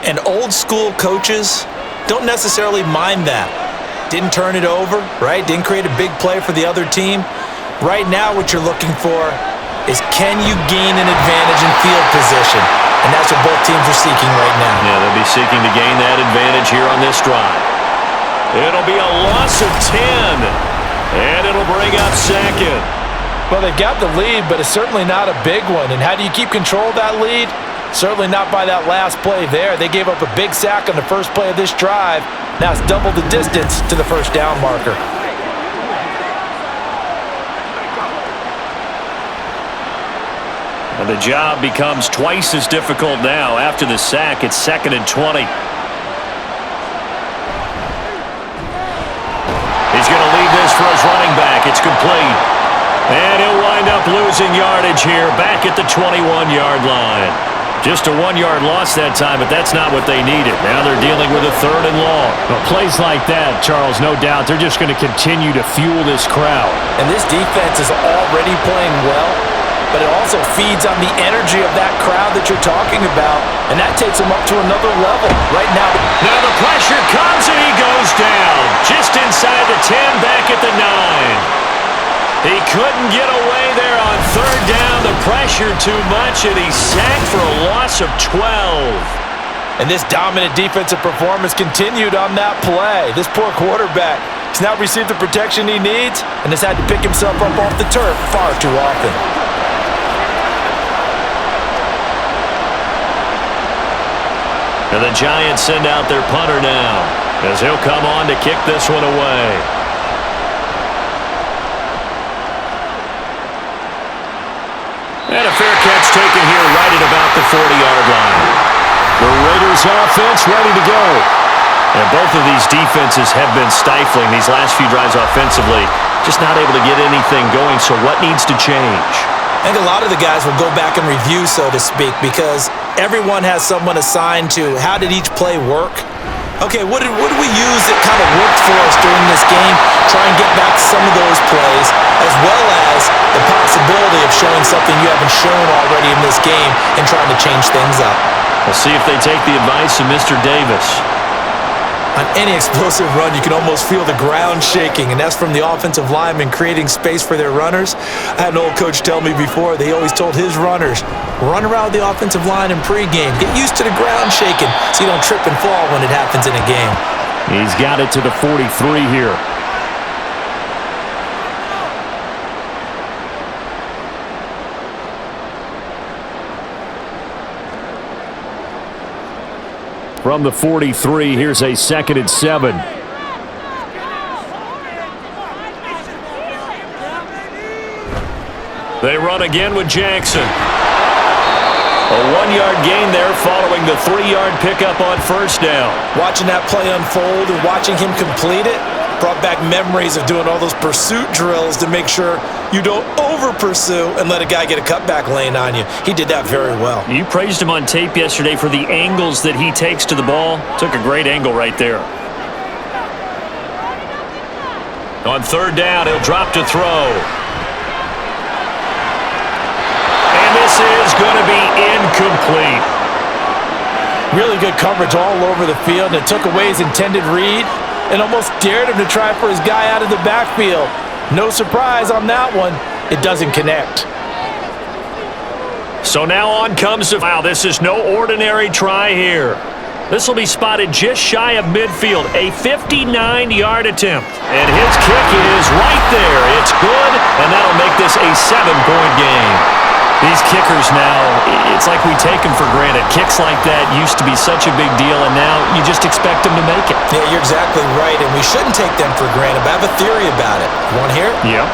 And old school coaches don't necessarily mind that. didn't turn it over, right? Didn't create a big play for the other team. Right now what you're looking for is can you gain an advantage in field position? And that's what both teams are seeking right now. Yeah, they'll be seeking to gain that advantage here on this drive. It'll be a loss of 10, and it'll bring up second. Well, they got the lead, but it's certainly not a big one. And how do you keep control of that lead? Certainly not by that last play there. They gave up a big sack on the first play of this drive. Now it's double the distance to the first down marker. And the job becomes twice as difficult now. After the sack, it's 2nd and 20. He's going to lead this for his running back. It's complete. And he'll wind up losing yardage here back at the 21-yard line. Just a 1-yard loss that time, but that's not what they needed. Now they're dealing with a 3rd and long. Well, plays like that, Charles, no doubt, they're just going to continue to fuel this crowd. And this defense is already playing well, but it also feeds on the energy of that crowd that you're talking about, and that takes them up to another level right now. Now the pressure comes, and he goes down. Just inside the 10, back at the 9. He couldn't get away there on 3rd down. The pressure too much, and he's sacked for a loss of 12. And this dominant defensive performance continued on that play. This poor quarterback has now received the protection he needs and has had to pick himself up off the turf far too often. And the Giants send out their punter now, as he'll come on to kick this one away. And a fair catch taken here right at about the 40-yard line. The Raiders offense ready to go. And both of these defenses have been stifling these last few drives offensively. Just not able to get anything going, so what needs to change? I think a lot of the guys will go back and review, so to speak, because everyone has someone assigned to how did each play work. Okay, what did we use that kind of worked for us during this game? Try and get back some of those plays, as well as the possibility of showing something you haven't shown already in this game and trying to change things up. We'll see if they take the advice of Mr. Davis. On any explosive run, you can almost feel the ground shaking, and that's from the offensive linemen creating space for their runners. I had an old coach tell me before, they always told his runners, run around the offensive line in pregame. Get used to the ground shaking so you don't trip and fall when it happens in a game. He's got it to the 43 here. From the 43, here's a 2nd and 7. They run again with Jackson. A 1-yard gain there following the 3-yard pickup on 1st down. Watching that play unfold and watching him complete it brought back memories of doing all those pursuit drills to make sure you don't over-pursue and let a guy get a cutback lane on you. He did that very well. You praised him on tape yesterday for the angles that he takes to the ball. Took a great angle right there. On 3rd down, he'll drop to throw. And this is going to be incomplete. Really good coverage all over the field, and it took away his intended read and almost dared him to try for his guy out of the backfield. No surprise on that one. It doesn't connect. So now on comes the... Wow, this is no ordinary try here. This will be spotted just shy of midfield. A 59-yard attempt. And his kick is right there. It's good, and that'll make this a 7-point game. These kickers now, it's like we take them for granted. Kicks like that used to be such a big deal, and now you just expect them to make it. Yeah, you're exactly right, and we shouldn't take them for granted, but I have a theory about it. You want to hear it? Yep.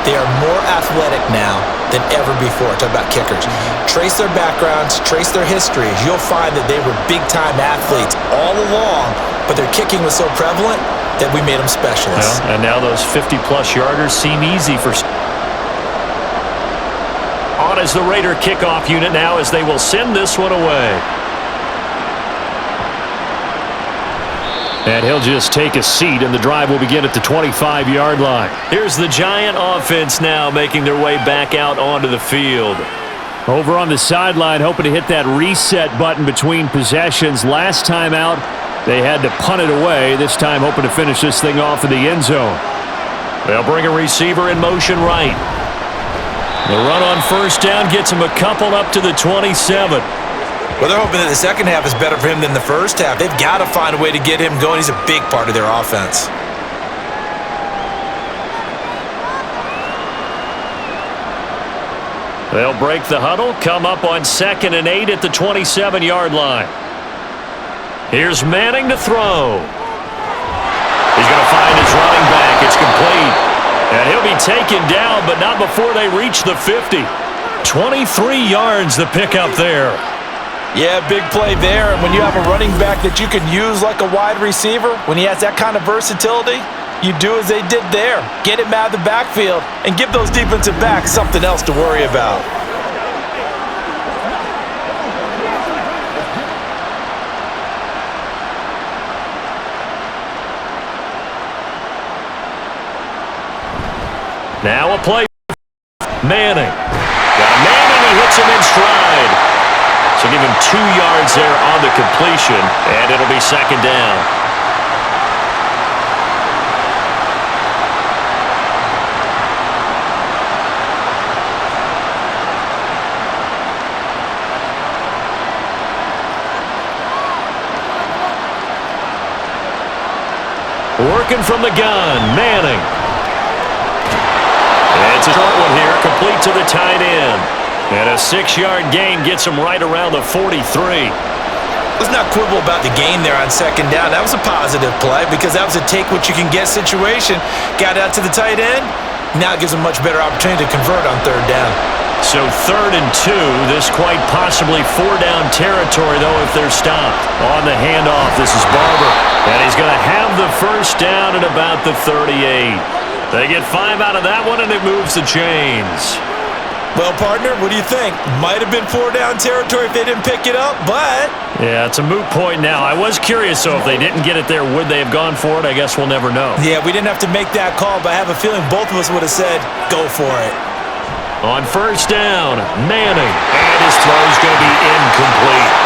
They are more athletic now than ever before. Talk about kickers. Trace their backgrounds, trace their histories. You'll find that they were big-time athletes all along, but their kicking was so prevalent that we made them specialists. Well, and now those 50-plus yarders seem easy for... On as the Raider kickoff unit now as they will send this one away. And he'll just take a seat, and the drive will begin at the 25-yard line. Here's the Giant offense now making their way back out onto the field. Over on the sideline, hoping to hit that reset button between possessions. Last time out, They had to punt it away, this time hoping to finish this thing off in the end zone. They'll bring a receiver in motion right. The run on first down gets him a couple up to the 27. Well, they're hoping that the second half is better for him than the first half. They've got to find a way to get him going. He's a big part of their offense. They'll break the huddle, come up on 2nd and 8 at the 27-yard line. Here's Manning to throw. He's going to find his running back. It's complete. And he'll be taken down, but not before they reach the 50. 23 yards the pickup there. Yeah, big play there. And when you have a running back that you can use like a wide receiver, when he has that kind of versatility, you do as they did there. Get him out of the backfield and give those defensive backs something else to worry about. Now a play. Manning. Got a man and he hits him in stride. So give him 2 yards there on the completion, and it'll be 2nd down. Working from the gun, Manning. It's a short one here, complete to the tight end. And a 6-yard gain gets him right around the 43. Let's not quibble about the gain there on 2nd down. That was a positive play because that was a take-what-you-can-get situation. Got out to the tight end. Now it gives them much better opportunity to convert on 3rd down. So 3rd and 2. This quite possibly 4-down territory, though, if they're stopped. On the handoff, this is Barber. And he's going to have the first down at about the 38. They get 5 out of that one, and it moves the chains. Well, partner, what do you think? Might have been 4-down territory if they didn't pick it up, but... Yeah, it's a moot point now. I was curious, so if they didn't get it there, would they have gone for it? I guess we'll never know. Yeah, we didn't have to make that call, but I have a feeling both of us would have said, go for it. On first down, Manning. And his throw's going to be incomplete.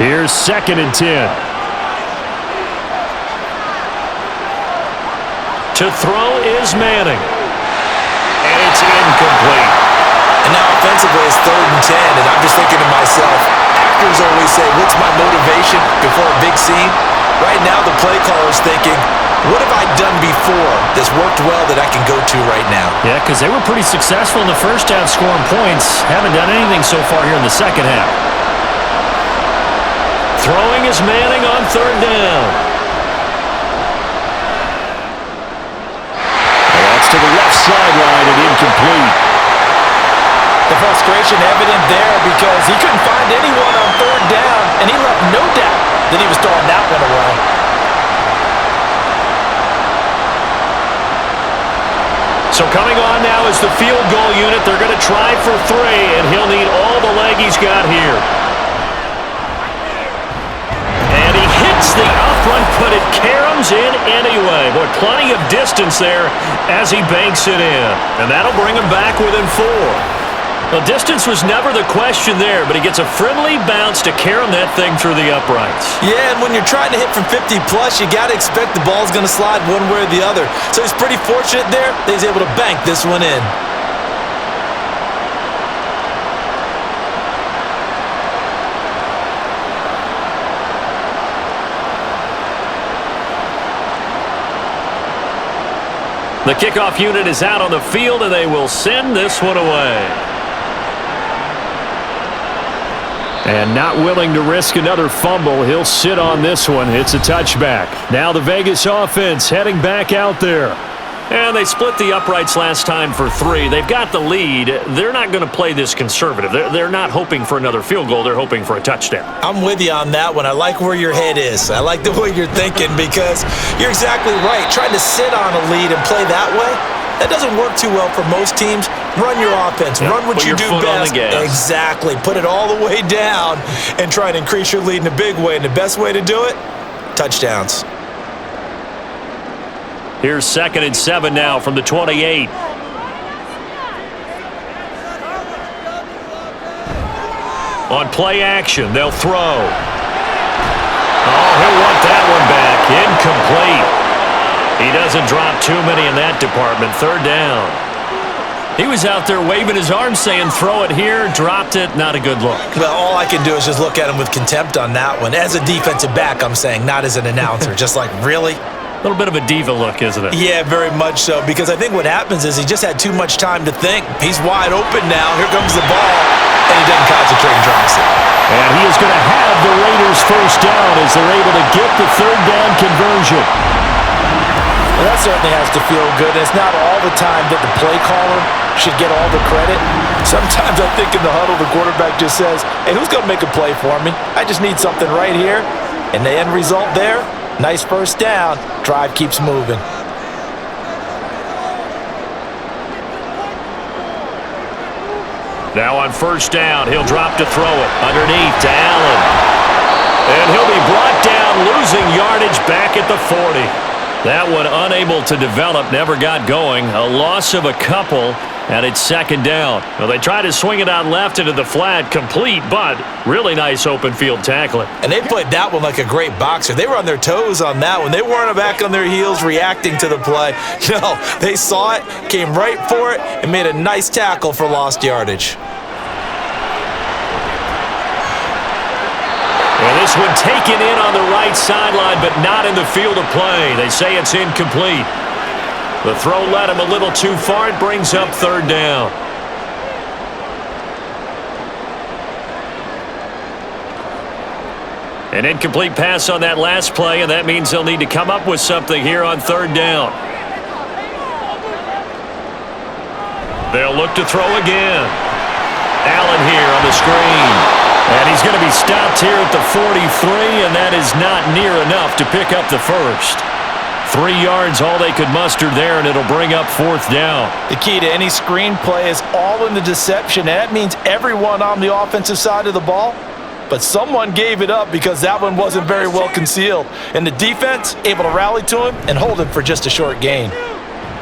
Here's 2nd and 10. To throw is Manning. And it's incomplete. And now offensively it's 3rd and 10, and I'm just thinking to myself, actors always say, what's my motivation before a big scene? Right now the play caller's thinking, what have I done before that's worked well that I can go to right now? Yeah, because they were pretty successful in the first half scoring points. Haven't done anything so far here in the second half. Throwing is Manning on 3rd down. That's to the left sideline and incomplete. The frustration evident there because he couldn't find anyone on 3rd down, and he left no doubt that he was throwing that one away. So coming on now is the field goal unit. They're going to try for 3, and he'll need all the leg he's got here. The up-front, but it caroms in anyway. Boy, plenty of distance there as he banks it in. And that'll bring him back within 4. Well, distance was never the question there, but he gets a friendly bounce to carom that thing through the uprights. Yeah, and when you're trying to hit from 50-plus, you got to expect the ball's going to slide one way or the other. So he's pretty fortunate there that he's able to bank this one in. The kickoff unit is out on the field, and they will send this one away. And not willing to risk another fumble, he'll sit on this one. It's a touchback. Now the Vegas offense heading back out there. And they split the uprights last time for 3. They've got the lead. They're not going to play this conservative. They're not hoping for another field goal. They're hoping for a touchdown. I'm with you on that one. I like where your head is. I like the way you're thinking because you're exactly right. Trying to sit on a lead and play that way, that doesn't work too well for most teams. Run your offense. Run what you do best. Exactly. Put it all the way down and try and increase your lead in a big way. And the best way to do it, touchdowns. Here's 2nd and 7 now from the 28. On play action, they'll throw. Oh, he'll want that one back. Incomplete. He doesn't drop too many in that department. 3rd down. He was out there waving his arms saying, throw it here, dropped it, not a good look. Well, all I can do is just look at him with contempt on that one. As a defensive back, I'm saying, not as an announcer. Just like, really? A little bit of a diva look, isn't it? Yeah, very much so, because I think what happens is he just had too much time to think. He's wide open now. Here comes the ball, and he doesn't concentrate and drops it. And he is going to have the Raiders first down as they're able to get the 3rd down conversion. Well, that certainly has to feel good. And it's not all the time that the play caller should get all the credit. Sometimes I think in the huddle, the quarterback just says, hey, who's going to make a play for me? I just need something right here. And the end result there, nice first down. Drive keeps moving. Now on 1st down, he'll drop to throw it. Underneath to Allen. And he'll be brought down, losing yardage back at the 40. That one unable to develop, never got going. A loss of a couple, and it's 2nd down. Well, they try to swing it out left into the flat, complete, but really nice open field tackling. And they played that one like a great boxer. They were on their toes on that one. They weren't back on their heels reacting to the play. No, they saw it, came right for it, and made a nice tackle for lost yardage. And this one taken in on the right sideline, but not in the field of play. They say it's incomplete. The throw led him a little too far. It brings up 3rd down. An incomplete pass on that last play, and that means they'll need to come up with something here on 3rd down. They'll look to throw again. Allen here on the screen. And he's going to be stopped here at the 43, and that is not near enough to pick up the first. 3 yards, all they could muster there, and it'll bring up 4th down. The key to any screenplay is all in the deception, and that means everyone on the offensive side of the ball. But someone gave it up because that one wasn't very well concealed. And the defense able to rally to him and hold him for just a short gain.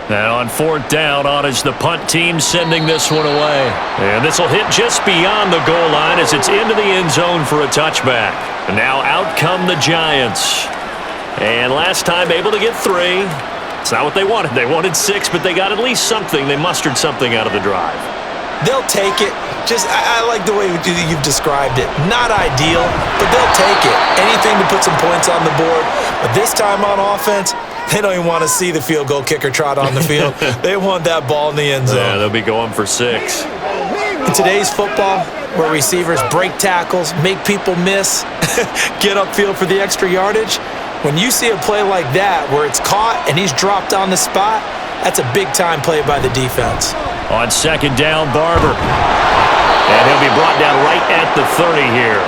And on 4th down, on is the punt team sending this one away. And this will hit just beyond the goal line as it's into the end zone for a touchback. And now out come the Giants. And last time able to get 3. It's not what they wanted. They wanted 6, but they got at least something. They mustered something out of the drive. They'll take it. I like the way you've described it. Not ideal, but they'll take it. Anything to put some points on the board. But this time on offense, they don't even want to see the field goal kicker trot on the field. They want that ball in the end zone. Yeah, they'll be going for 6. In today's football, where receivers break tackles, make people miss, get upfield for the extra yardage, when you see a play like that where it's caught and he's dropped on the spot, that's a big-time play by the defense. On 2nd down, Barber. And he'll be brought down right at the 30 here.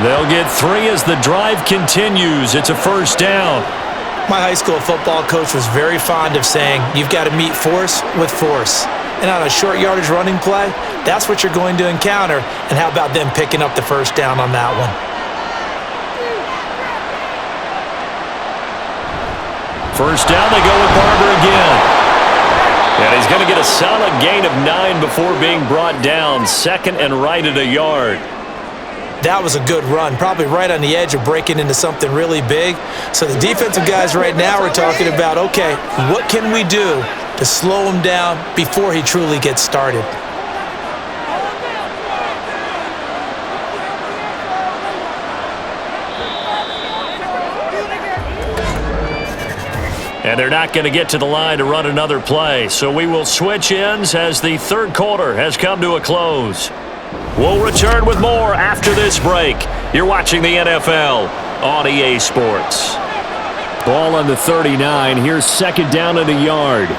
They'll get 3 as the drive continues. It's a 1st down. My high school football coach was very fond of saying, you've got to meet force with force. And on a short yardage running play, that's what you're going to encounter. And how about them picking up the 1st down on that one? 1st down, they go with Barber again. And he's going to get a solid gain of 9 before being brought down. 2nd and right at a yard. That was a good run, probably right on the edge of breaking into something really big. So the defensive guys right now are talking about, okay, what can we do to slow him down before he truly gets started? And they're not going to get to the line to run another play. So we will switch ends as the 3rd quarter has come to a close. We'll return with more after this break. You're watching the NFL on EA Sports. Ball on the 39. Here's 2nd down at a yard.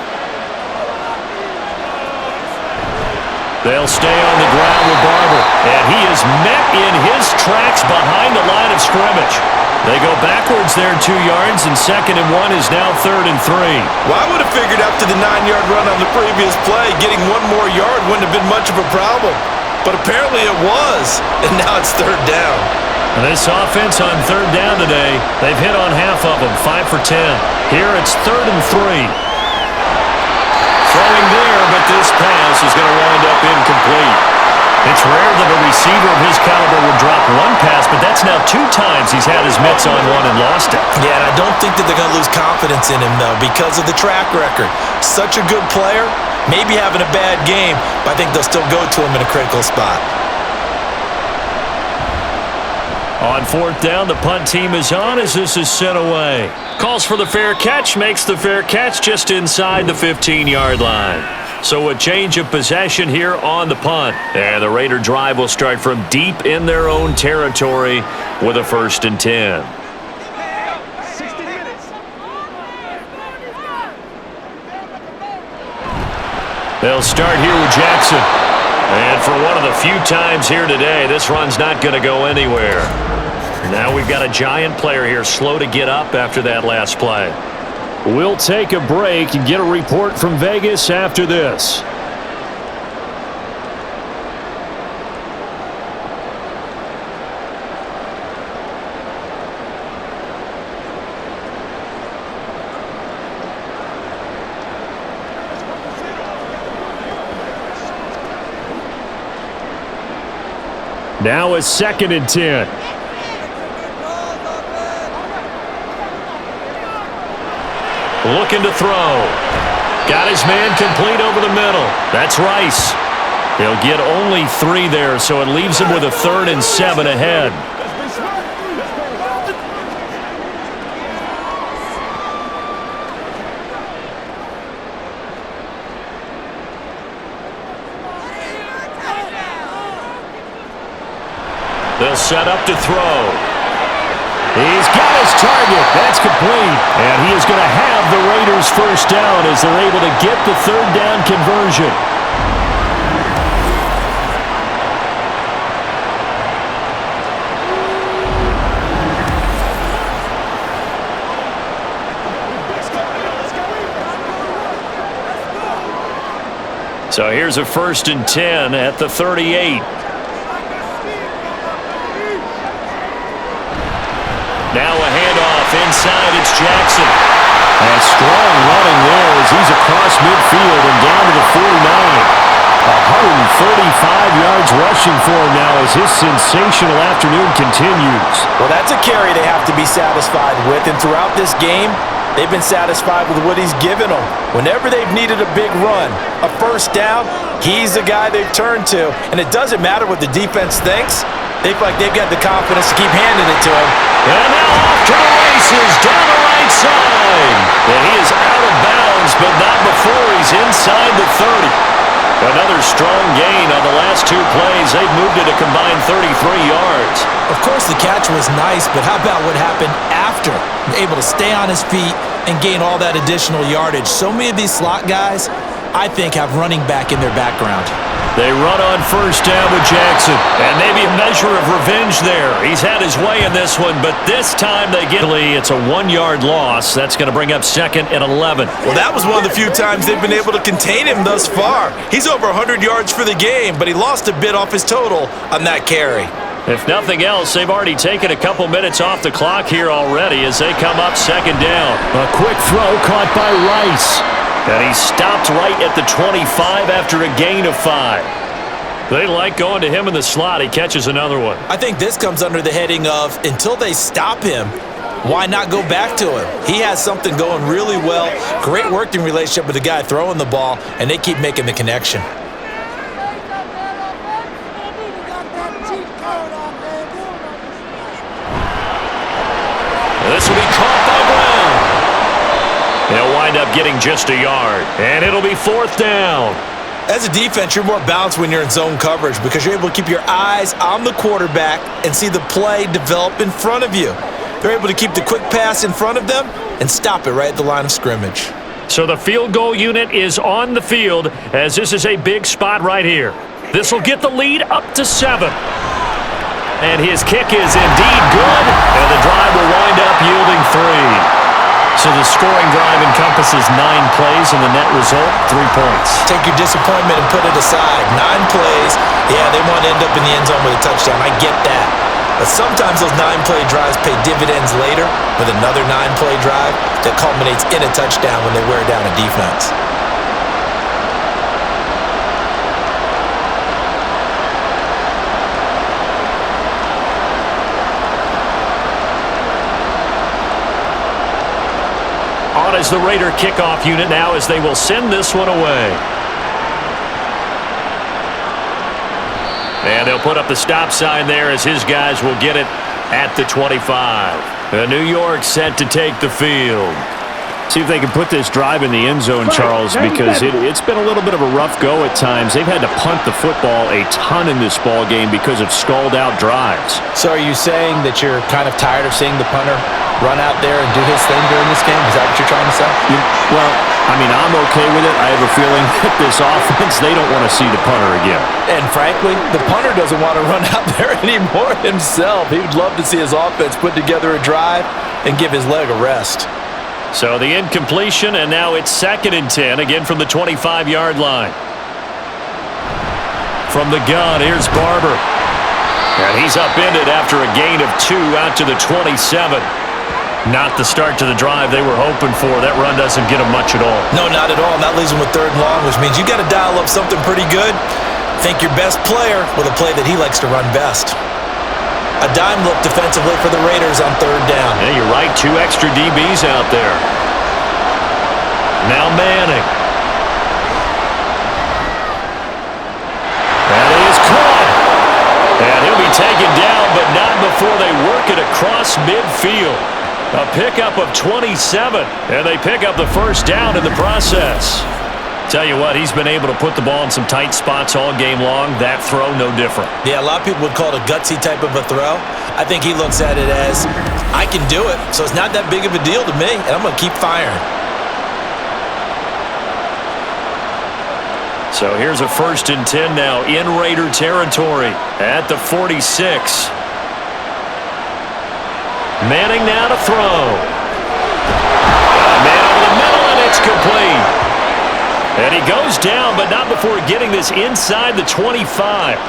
They'll stay on the ground with Barber. And he is met in his tracks behind the line of scrimmage. They go backwards there 2 yards, and 2nd and 1 is now 3rd and 3. Well, I would have figured after the 9-yard run on the previous play, getting 1 more yard wouldn't have been much of a problem. But apparently it was, and now it's 3rd down. This offense on third down today, they've hit on half of them, 5 for 10. Here it's 3rd and 3. Throwing there, but this pass is going to wind up incomplete. It's rare that a receiver of his caliber would drop one pass, but that's now 2 times he's had his mitts on one and lost it. Yeah, and I don't think that they're going to lose confidence in him, though, because of the track record. Such a good player, maybe having a bad game, but I think they'll still go to him in a critical spot. On 4th down, the punt team is on as this is sent away. Calls for the fair catch, makes the fair catch just inside the 15-yard line. So a change of possession here on the punt. And the Raider drive will start from deep in their own territory with a 1st and 10. They'll start here with Jackson. And for one of the few times here today, this run's not going to go anywhere. Now we've got a giant player here slow to get up after that last play. We'll take a break and get a report from Vegas after this. Now a 2nd and 10. Looking to throw. Got his man complete over the middle. That's Rice. He'll get only 3 there, so it leaves him with a 3rd and 7 ahead. They'll set up to throw. He's got his target. That's complete. And he is going to have the Raiders' 1st down as they're able to get the 3rd down conversion. So here's a 1st and 10 at the 38. Now a handoff inside. It's Jackson. A strong running there as he's across midfield and down to the 49. 135 yards rushing for him now as his sensational afternoon continues. Well, that's a carry they have to be satisfied with, and throughout this game, they've been satisfied with what he's given them. Whenever they've needed a big run, a 1st down, he's the guy they've turned to. And it doesn't matter what the defense thinks. They feel like they've got the confidence to keep handing it to him. And now off to the races down the right side. And he is out of bounds, but not before he's inside the 30. Another strong gain on the last 2 plays. They've moved it a combined 33 yards. Of course, the catch was nice, but how about what happened after? Able to stay on his feet and gain all that additional yardage. So many of these slot guys, I think, have running back in their background. They run on 1st down with Jackson. And maybe a measure of revenge there. He's had his way in this one, but this time they get it's a 1-yard loss. That's going to bring up 2nd and 11. Well, that was one of the few times they've been able to contain him thus far. He's over 100 yards for the game, but he lost a bit off his total on that carry. If nothing else, they've already taken a couple minutes off the clock here already as they come up 2nd down. A quick throw caught by Rice. And he stopped right at the 25 after a gain of 5. They like going to him in the slot. He catches another one. I think this comes under the heading of until they stop him, why not go back to him? He has something going really well. Great working relationship with the guy throwing the ball, and they keep making the connection. This will be caught by Brown. He'll wind up getting just a yard, and it'll be 4th down. As a defense, you're more balanced when you're in zone coverage because you're able to keep your eyes on the quarterback and see the play develop in front of you. They're able to keep the quick pass in front of them and stop it right at the line of scrimmage. So the field goal unit is on the field as this is a big spot right here. This will get the lead up to 7. And his kick is indeed good, and the drive will wind up yielding 3. So the scoring drive encompasses 9 plays, and the net result, 3 points. Take your disappointment and put it aside. 9 plays. Yeah, they want to end up in the end zone with a touchdown. I get that. But sometimes those 9-play drives pay dividends later with another 9-play drive that culminates in a touchdown when they wear down a defense. On is the Raider kickoff unit now as they will send this one away. And they'll put up the stop sign there as his guys will get it at the 25. New York set to take the field. See if they can put this drive in the end zone, Charles, because it's been a little bit of a rough go at times. They've had to punt the football a ton in this ball game because of stalled-out drives. So are you saying that you're kind of tired of seeing the punter run out there and do his thing during this game? Is that what you're trying to say? Well, I mean, I'm okay with it. I have a feeling that this offense, they don't want to see the punter again. And frankly, the punter doesn't want to run out there anymore himself. He would love to see his offense put together a drive and give his leg a rest. So the incompletion, and now it's 2nd and 10, again from the 25-yard line. From the gun, here's Barber. And he's upended after a gain of 2 out to the 27. Not the start to the drive they were hoping for. That run doesn't get them much at all. No, not at all. And that leaves them with 3rd and long, which means you got to dial up something pretty good. Think your best player with a play that he likes to run best. A dime look defensively for the Raiders on 3rd down. Yeah, you're right. 2 extra DBs out there. Now Manning. That is caught. And he'll be taken down, but not before they work it across midfield. A pickup of 27, and they pick up the 1st down in the process. Tell you what, he's been able to put the ball in some tight spots all game long. That throw, no different. Yeah, a lot of people would call it a gutsy type of a throw. I think he looks at it as, I can do it, so it's not that big of a deal to me, and I'm going to keep firing. So here's a 1st and 10 now in Raider territory at the 46. Manning now to throw. Man over the middle, and it's complete. And he goes down, but not before getting this inside the 25.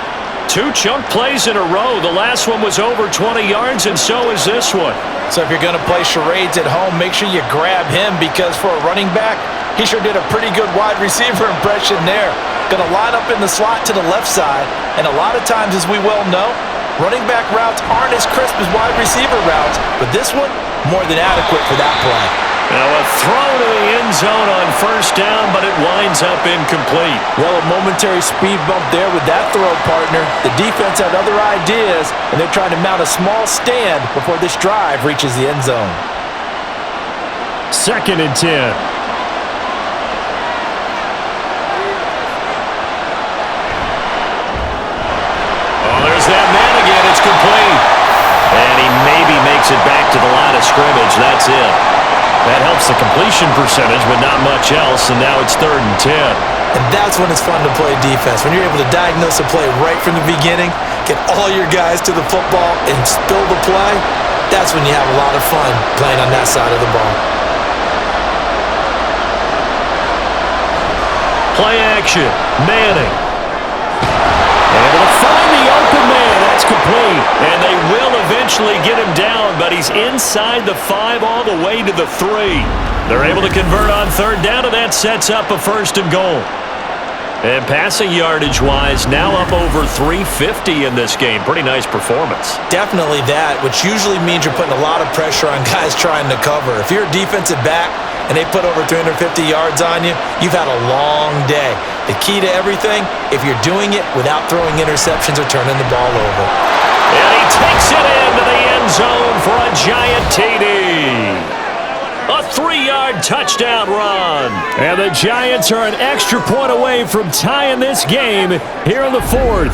2 chunk plays in a row. The last one was over 20 yards, and so is this one. So if you're going to play charades at home, make sure you grab him, because for a running back, he sure did a pretty good wide receiver impression there. Going to line up in the slot to the left side, and a lot of times, as we well know, running back routes aren't as crisp as wide receiver routes, but this one, more than adequate for that play. Now a throw to the end zone on 1st down, but it winds up incomplete. Well, a momentary speed bump there with that throw, partner. The defense had other ideas, and they're trying to mount a small stand before this drive reaches the end zone. 2nd and 10. Oh, there's that man again. It's complete. And he maybe makes it back to the line of scrimmage. That's it. That helps the completion percentage, but not much else, and now it's 3rd and 10. And that's when it's fun to play defense. When you're able to diagnose a play right from the beginning, get all your guys to the football, and spill the play, that's when you have a lot of fun playing on that side of the ball. Play action. Manning. Able to find the open man. That's complete. And they will eventually get him down, but he's inside the 5 all the way to the 3. They're able to convert on 3rd down, and that sets up a 1st and goal. And passing yardage-wise, now up over 350 in this game. Pretty nice performance. Definitely that, which usually means you're putting a lot of pressure on guys trying to cover. If you're a defensive back and they put over 350 yards on you, you've had a long day. The key to everything, if you're doing it without throwing interceptions or turning the ball over. And he takes it into the end zone for a giant TD. A 3-yard touchdown run. And the Giants are an extra point away from tying this game here in the 4th.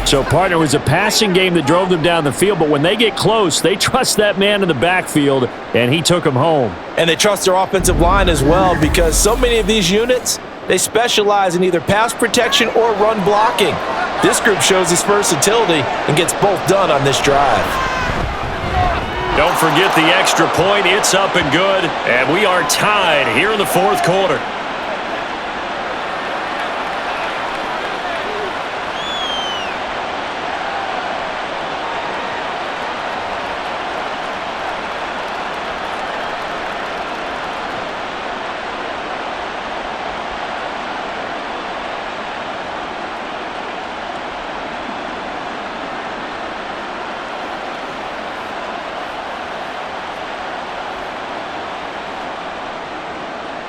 So, partner, it was a passing game that drove them down the field, but when they get close, they trust that man in the backfield, and he took them home. And they trust their offensive line as well, because so many of these units, they specialize in either pass protection or run blocking. This group shows its versatility and gets both done on this drive. Don't forget the extra point. It's up and good, and we are tied here in the 4th quarter.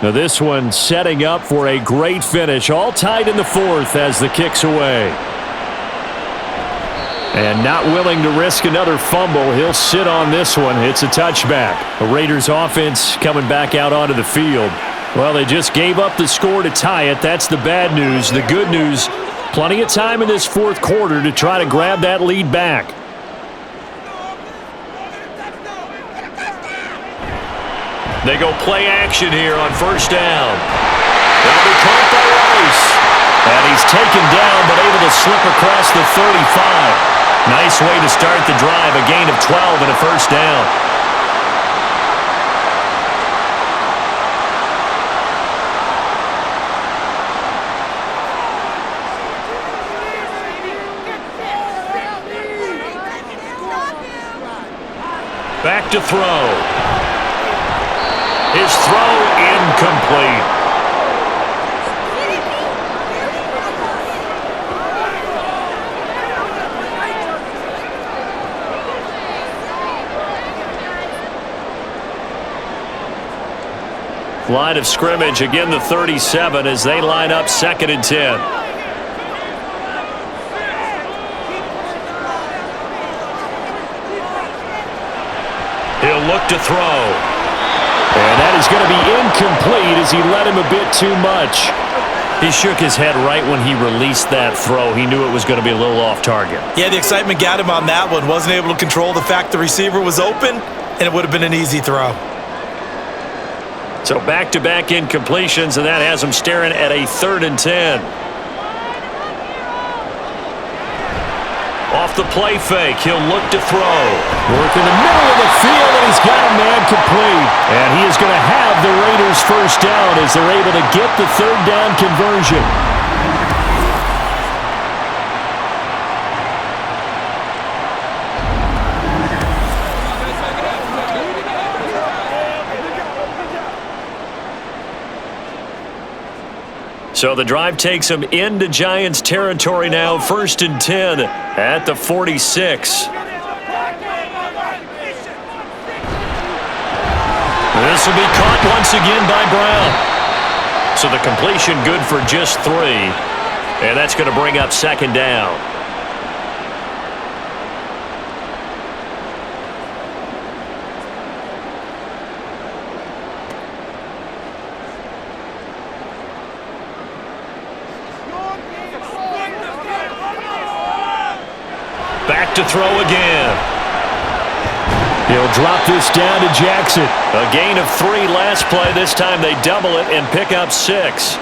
Now this one setting up for a great finish. All tied in the fourth as the kick's away. And not willing to risk another fumble. He'll sit on this one. It's a touchback. The Raiders offense coming back out onto the field. Well, they just gave up the score to tie it. That's the bad news. The good news, plenty of time in this fourth quarter to try to grab that lead back. They go play action here on first down. That'll be caught by Rice. And he's taken down but able to slip across the 35. Nice way to start the drive. A gain of 12 and a first down. Back to throw. His throw incomplete. Line of scrimmage, again the 37 as they line up 2nd and 10. He'll look to throw. And that is going to be incomplete as he led him a bit too much. He shook his head right when he released that throw. He knew it was going to be a little off target. Yeah, the excitement got him on that one. Wasn't able to control the fact the receiver was open, and it would have been an easy throw. So back-to-back incompletions, and that has him staring at a 3rd and 10. Off the play fake, he'll look to throw. Work in the middle of the field, and he's got a man complete. And he is going to have the Raiders first down as they're able to get the 3rd down conversion. So the drive takes him into Giants territory now, 1st and 10 at the 46. This will be caught once again by Brown. So the completion good for just 3. And that's going to bring up 2nd down. Back to throw again. He'll drop this down to Jackson. A gain of 3 last play. This time they double it and pick up 6.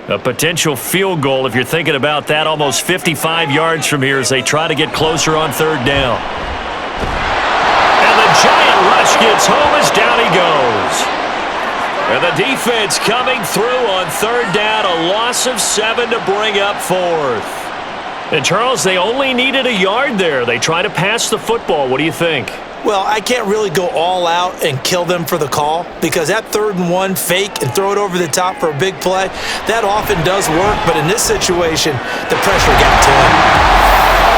A potential field goal, if you're thinking about that, almost 55 yards from here as they try to get closer on 3rd down. And the giant rush gets home as down he goes. And the defense coming through on 3rd down, a loss of 7 to bring up 4th. And Charles, they only needed a yard there. They try to pass the football. What do you think? Well, I can't really go all out and kill them for the call because that 3rd and 1 fake and throw it over the top for a big play, that often does work. But in this situation, the pressure got to him.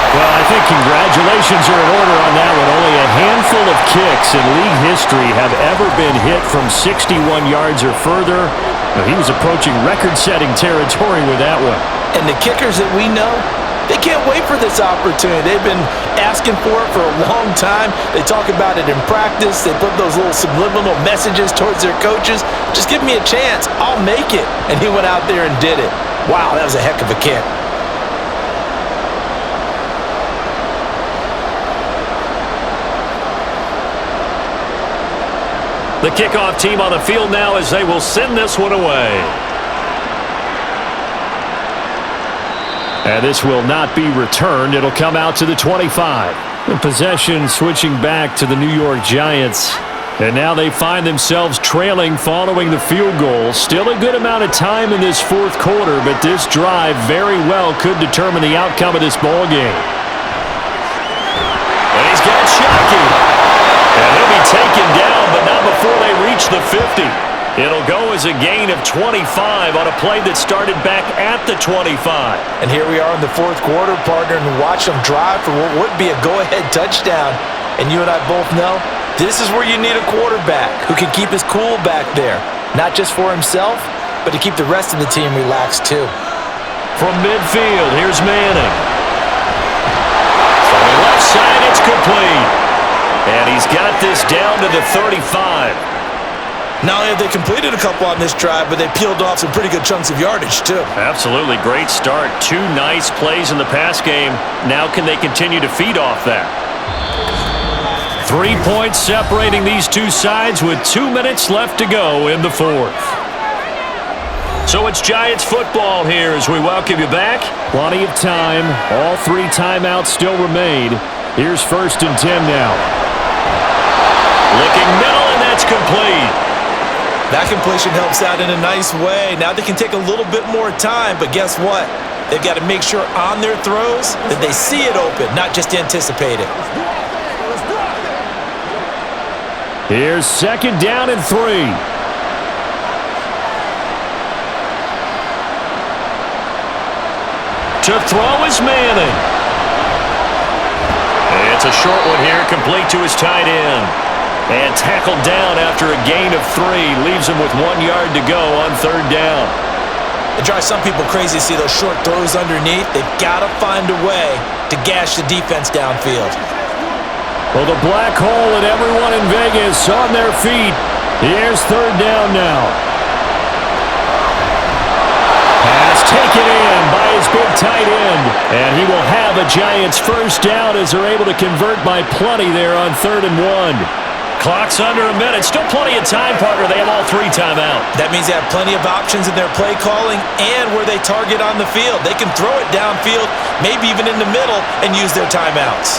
Well, I think congratulations are in order on that one. Only a handful of kicks in league history have ever been hit from 61 yards or further. Now, he was approaching record-setting territory with that one. And the kickers that we know, they can't wait for this opportunity. They've been asking for it for a long time. They talk about it in practice. They put those little subliminal messages towards their coaches. Just give me a chance. I'll make it. And he went out there and did it. Wow, that was a heck of a kick. The kickoff team on the field now as they will send this one away. And this will not be returned. It'll come out to the 25. The possession switching back to the New York Giants. And now they find themselves trailing following the field goal. Still a good amount of time in this 4th quarter, but this drive very well could determine the outcome of this ball game. And he's got Shockey. And he'll be taken down, but not before they reach the 50. It'll go as a gain of 25 on a play that started back at the 25. And here we are in the fourth quarter, partner, and watch them drive for what would be a go-ahead touchdown. And you and I both know this is where you need a quarterback who can keep his cool back there, not just for himself, but to keep the rest of the team relaxed too. From midfield, here's Manning. From the left side, it's complete. And he's got this down to the 35. Not only have they completed a couple on this drive, but they peeled off some pretty good chunks of yardage, too. Absolutely great start. 2 nice plays in the pass game. Now can they continue to feed off that? 3 points separating these two sides with 2 minutes left to go in the fourth. So it's Giants football here as we welcome you back. Plenty of time. All 3 timeouts still remain. Here's 1st and 10 now. Looking middle, and that's complete. That completion helps out in a nice way. Now they can take a little bit more time, but guess what? They've got to make sure on their throws that they see it open, not just anticipate it. Here's 2nd down and 3. To throw is Manning. It's a short one here, complete to his tight end. And tackled down after a gain of 3. Leaves him with 1 yard to go on 3rd down. It drives some people crazy to see those short throws underneath. They've got to find a way to gash the defense downfield. Well, the black hole and everyone in Vegas on their feet. Here's 3rd down now. Pass taken in by his big tight end. And he will have a Giants 1st down as they're able to convert by plenty there on 3rd and 1. Clock's under a minute. Still plenty of time, partner. They have all 3 timeout. That means they have plenty of options in their play calling and where they target on the field. They can throw it downfield, maybe even in the middle, and use their timeouts.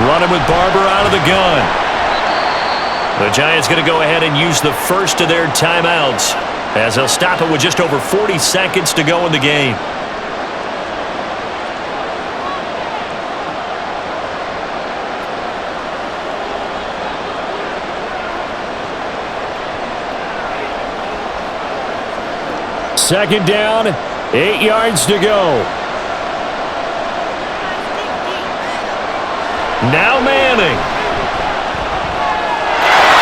Running with Barber out of the gun. The Giants going to go ahead and use the first of their timeouts as they'll stop it with just over 40 seconds to go in the game. Second down, 8 yards to go. Now Manning.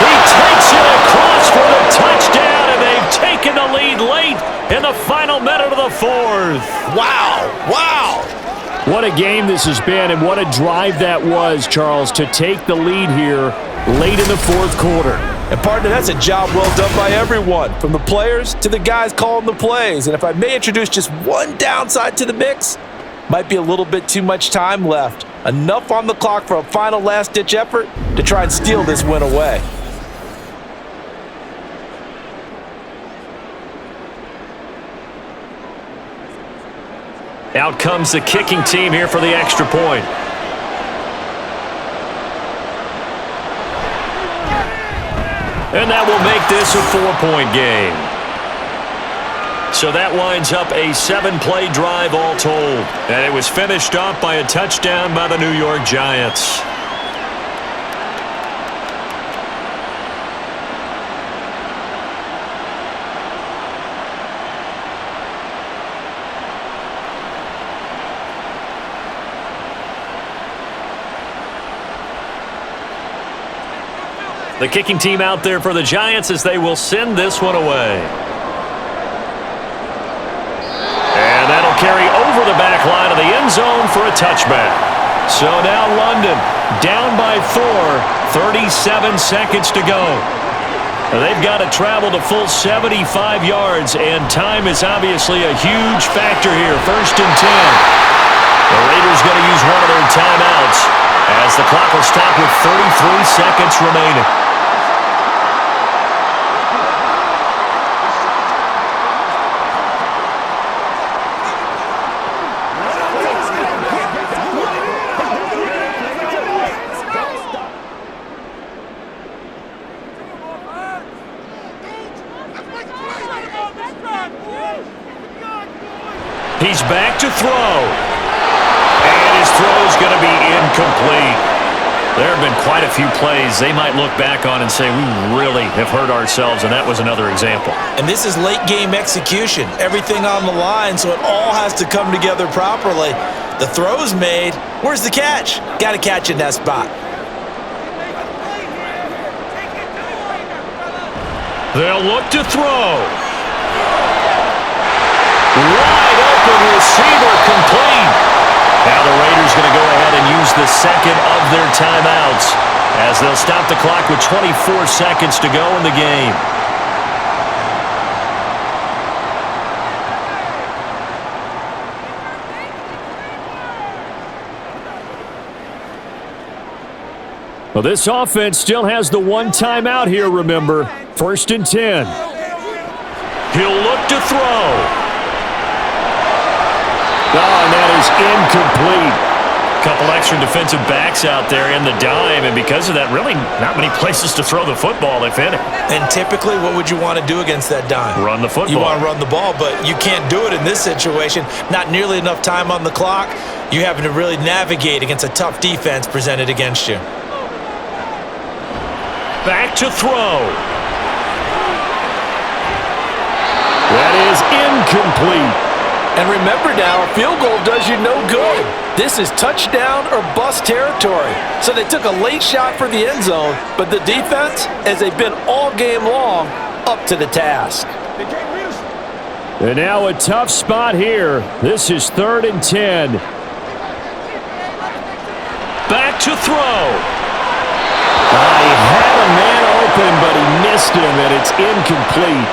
He takes it across for the touchdown, and they've taken the lead late in the final minute of the fourth. Wow, wow. What a game this has been, and what a drive that was, Charles, to take the lead here late in the fourth quarter. And partner, that's a job well done by everyone, from the players to the guys calling the plays. And if I may introduce just one downside to the mix, might be a little bit too much time left. Enough on the clock for a final last-ditch effort to try and steal this win away. Out comes the kicking team here for the extra point. And that will make this a 4-point game. So that winds up a 7-play drive all told. And it was finished off by a touchdown by the New York Giants. The kicking team out there for the Giants as they will send this one away. And that'll carry over the back line of the end zone for a touchback. So now London down by 4, 37 seconds to go. They've got to travel the full 75 yards, and time is obviously a huge factor here. 1st and 10. The Raiders going to use one of their timeouts as the clock will stop with 33 seconds remaining. He's back to throw. And his throw is going to be incomplete. There have been quite a few plays they might look back on and say, we really have hurt ourselves, and that was another example. And this is late-game execution. Everything on the line, so it all has to come together properly. The throw's made. Where's the catch? Got to catch in that spot. They'll look to throw. Wide open receiver, complete. Now the Raiders going to go ahead and use the second of their timeouts as they'll stop the clock with 24 seconds to go in the game. Well, this offense still has the one timeout here, remember. 1st and 10. He'll look to throw. Oh, and that is incomplete. Couple extra defensive backs out there in the dime, and because of that, really not many places to throw the football, if any. And typically, what would you want to do against that dime? Run the football. You want to run the ball, but you can't do it in this situation. Not nearly enough time on the clock. You're having to really navigate against a tough defense presented against you. Back to throw. That is incomplete. And remember now, a field goal does you no good. This is touchdown or bust territory. So they took a late shot for the end zone, but the defense, as they've been all game long, up to the task. And now a tough spot here. This is 3rd and 10. Back to throw. He had a man open, but he missed him, and it's incomplete.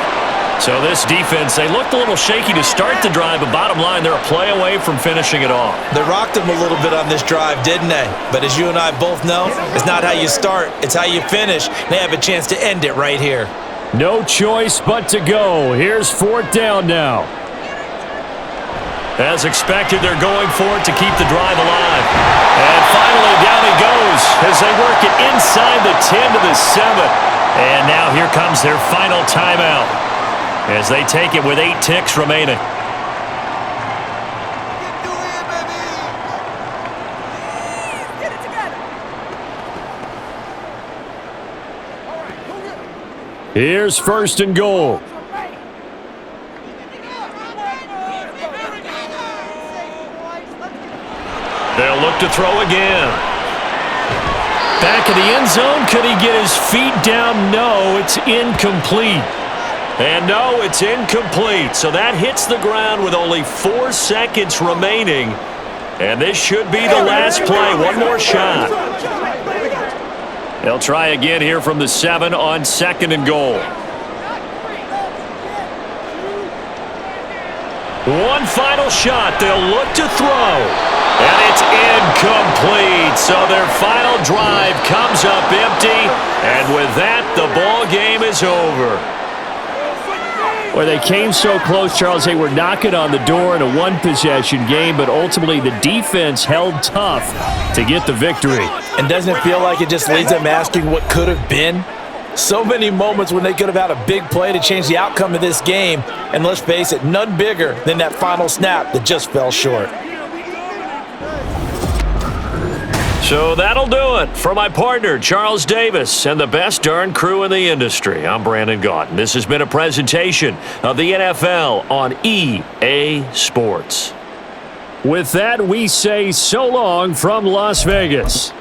So this defense, they looked a little shaky to start the drive, but bottom line, they're a play away from finishing it off. They rocked them a little bit on this drive, didn't they? But as you and I both know, it's not how you start, it's how you finish. They have a chance to end it right here. No choice but to go. Here's 4th down now. As expected, they're going for it to keep the drive alive. And finally, down he goes as they work it inside the 10 to the 7. And now here comes their final timeout as they take it with 8 ticks remaining. Here's 1st and goal. They'll look to throw again. Back in the end zone. Could he get his feet down? No, it's incomplete. And no, it's incomplete. So that hits the ground with only 4 seconds remaining. And this should be the last play. One more shot. They'll try again here from the 7 on 2nd and goal. One final shot. They'll look to throw. And it's incomplete. So their final drive comes up empty. And with that, the ball game is over. Well, they came so close, Charles. They were knocking on the door in a one-possession game, but ultimately the defense held tough to get the victory. And doesn't it feel like it just leaves them asking what could have been? So many moments when they could have had a big play to change the outcome of this game. And let's face it, none bigger than that final snap that just fell short. So that'll do it for my partner, Charles Davis, and the best darn crew in the industry. I'm Brandon Gaudin. This has been a presentation of the NFL on EA Sports. With that, we say so long from Las Vegas.